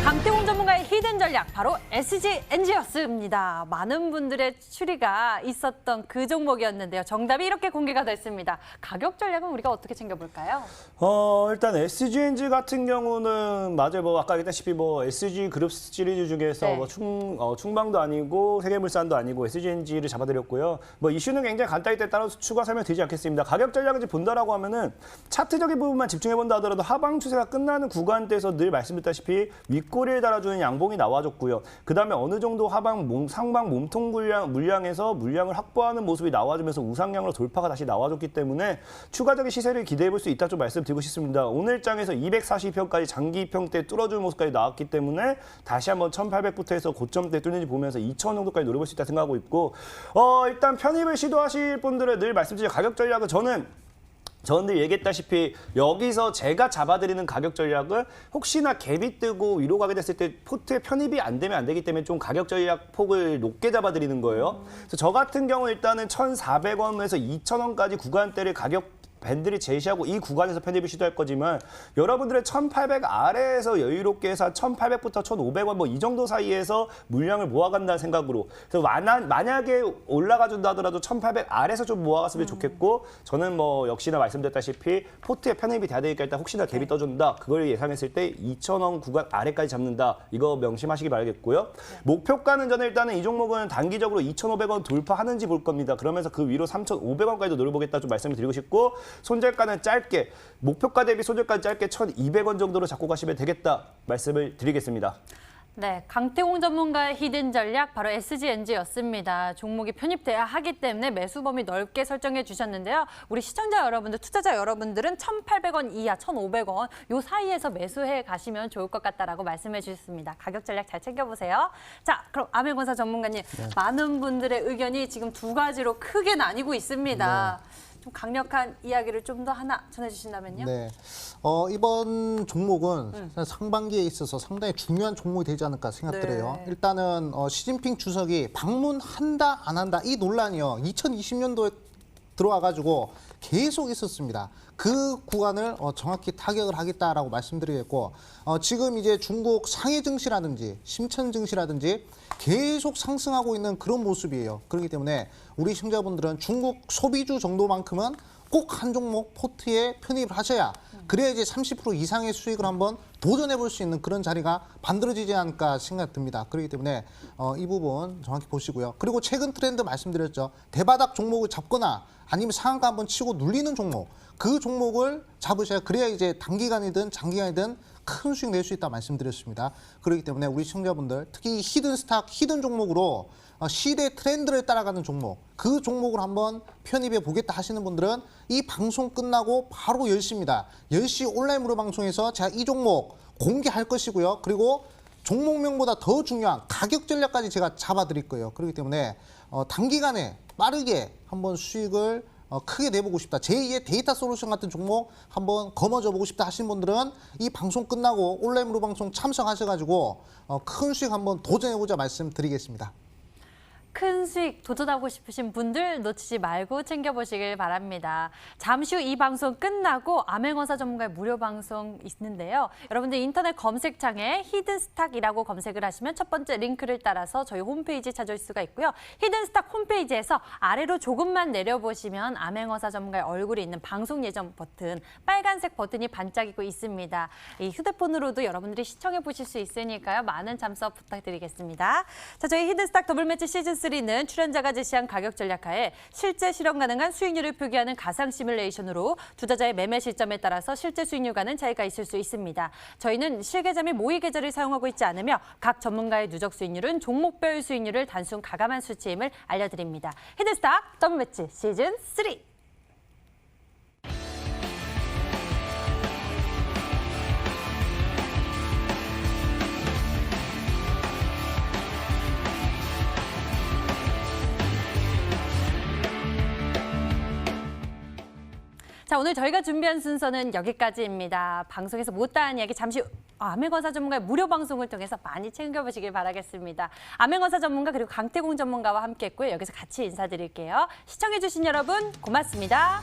강태공 전문가의 히든 전략 바로 SGNG였습니다. 많은 분들의 추리가 있었던 그 종목이었는데요. 정답이 이렇게 공개가 됐습니다. 가격 전략은 우리가 어떻게 챙겨볼까요? 일단 SGNG 같은 경우는 맞아요. 뭐 아까 얘기했다시피 뭐 SG 그룹 시리즈 중에서 네. 뭐 충방도 아니고 세계물산도 아니고 SGNG를 잡아드렸고요. 뭐 이슈는 굉장히 간단히 때 따라서 추가 설명드리지 않겠습니다. 가격 전략을 이제 본다라고 하면은 차트적인 부분만 집중해 본다 하더라도 하방 추세가 끝나는 구간대에서 늘 말씀드렸다시피 윗꼬리를 달아주는 양봉이 나와줬고요. 그다음에 어느 정도 상방 몸통 물량에서 물량을 확보하는 모습이 나와주면서 우상향으로 돌파가 다시 나와줬기 때문에 추가적인 시세를 기대해 볼 수 있다 좀 말씀드리고 싶습니다. 오늘 장에서 240평까지 장기 평대 뚫어주는 모습까지 나왔기 때문에 다시 한번 1800부터 해서 고점대 뚫는지 보면서 2000 정도까지 노려볼 수 있다 생각하고 있고 일단 편입을 시도하실 분들은 늘 말씀드린 가격 전략은 저는 늘 얘기했다시피 여기서 제가 잡아드리는 가격 전략은 혹시나 갭이 뜨고 위로 가게 됐을 때 포트에 편입이 안 되면 안 되기 때문에 좀 가격 전략 폭을 높게 잡아드리는 거예요. 그래서 저 같은 경우 일단은 1,400원에서 2,000원까지 구간대를 가격 밴드를 제시하고 이 구간에서 편입을 시도할 거지만 여러분들의 1,800 아래에서 여유롭게 해서 1,800부터 1,500원 뭐 이 정도 사이에서 물량을 모아간다는 생각으로 그래서 만약에 올라가준다 하더라도 1,800 아래에서 좀 모아갔으면 좋겠고 저는 뭐 역시나 말씀드렸다시피 포트에 편입이 돼야 되니까 일단 혹시나 갭이 떠준다 그걸 예상했을 때 2,000원 구간 아래까지 잡는다 이거 명심하시기 바라겠고요. 목표가는 저는 일단은 이 종목은 단기적으로 2,500원 돌파하는지 볼 겁니다. 그러면서 그 위로 3,500원까지도 노려보겠다 좀 말씀을 드리고 싶고 손절가는 짧게 목표가 대비 손절가 짧게 1,200원 정도로 잡고 가시면 되겠다 말씀을 드리겠습니다. 네, 강태공 전문가의 히든 전략 바로 SGNG였습니다. 종목이 편입돼야 하기 때문에 매수 범위 넓게 설정해 주셨는데요. 우리 시청자 여러분들, 투자자 여러분들은 1,800원 이하, 1,500원 요 사이에서 매수해 가시면 좋을 것 같다라고 말씀해 주셨습니다. 가격 전략 잘 챙겨보세요. 자, 그럼 아멘건사 전문가님, 많은 분들의 의견이 지금 두 가지로 크게 나뉘고 있습니다. 좀 강력한 이야기를 좀 더 하나 전해주신다면요. 네. 이번 종목은 상반기에 있어서 상당히 중요한 종목이 되지 않을까 생각들어요. 네. 일단은 시진핑 주석이 방문한다 안 한다 이 논란이요. 2020년도에 들어와가지고 계속 있었습니다. 그 구간을 정확히 타격을 하겠다라고 말씀드리겠고 지금 이제 중국 상해 증시라든지 심천 증시라든지 계속 상승하고 있는 그런 모습이에요. 그렇기 때문에 우리 시청자분들은 중국 소비주 정도만큼은 꼭 한 종목 포트에 편입을 하셔야 그래야 이제 30% 이상의 수익을 한번 도전해 볼 수 있는 그런 자리가 만들어지지 않을까 생각 듭니다. 그렇기 때문에 이 부분 정확히 보시고요. 그리고 최근 트렌드 말씀드렸죠. 대바닥 종목을 잡거나 아니면 상한가 한번 치고 눌리는 종목 그 종목을 잡으셔야 그래야 이제 단기간이든 장기간이든 큰 수익 낼 수 있다 말씀드렸습니다. 그렇기 때문에 우리 시청자분들 특히 히든 스탁, 히든 종목으로 시대 트렌드를 따라가는 종목 그 종목을 한번 편입해 보겠다 하시는 분들은 이 방송 끝나고 바로 10시입니다. 10시 온라인 무료 방송에서 제가 이 종목 공개할 것이고요. 그리고 종목명보다 더 중요한 가격 전략까지 제가 잡아드릴 거예요. 그렇기 때문에 단기간에 빠르게 한번 수익을 크게 내보고 싶다. 제2의 데이터 솔루션 같은 종목 한번 거머쥐어 보고 싶다 하시는 분들은 이 방송 끝나고 온라인 무료 방송 참석하셔가지고 큰 수익 한번 도전해보자 말씀드리겠습니다. 큰 수익 도전하고 싶으신 분들 놓치지 말고 챙겨보시길 바랍니다. 잠시 후 이 방송 끝나고 아멘건사 전문가의 무료 방송 있는데요. 여러분들 인터넷 검색창에 히든스탁이라고 검색을 하시면 첫 번째 링크를 따라서 저희 홈페이지 찾을 수가 있고요. 히든스탁 홈페이지에서 아래로 조금만 내려보시면 아멘건사 전문가의 얼굴이 있는 방송 예정 버튼, 빨간색 버튼이 반짝이고 있습니다. 이 휴대폰으로도 여러분들이 시청해 보실 수 있으니까요. 많은 참석 부탁드리겠습니다. 자, 저희 히든스탁 더블매치 시즌3는 출연자가 제시한 가격 전략하에 실제 실현 가능한 수익률을 표기하는 가상 시뮬레이션으로 투자자의 매매 시점에 따라서 실제 수익률과는 차이가 있을 수 있습니다. 저희는 실계좌 및 모의 계좌를 사용하고 있지 않으며 각 전문가의 누적 수익률은 종목별 수익률을 단순 가감한 수치임을 알려드립니다. 히든스탁 더블매치 시즌3. 자, 오늘 저희가 준비한 순서는 여기까지입니다. 방송에서 못다한 이야기 잠시 후 암행어사 전문가의 무료 방송을 통해서 많이 챙겨보시길 바라겠습니다. 암행어사 전문가 그리고 강태공 전문가와 함께했고요. 여기서 같이 인사드릴게요. 시청해주신 여러분 고맙습니다.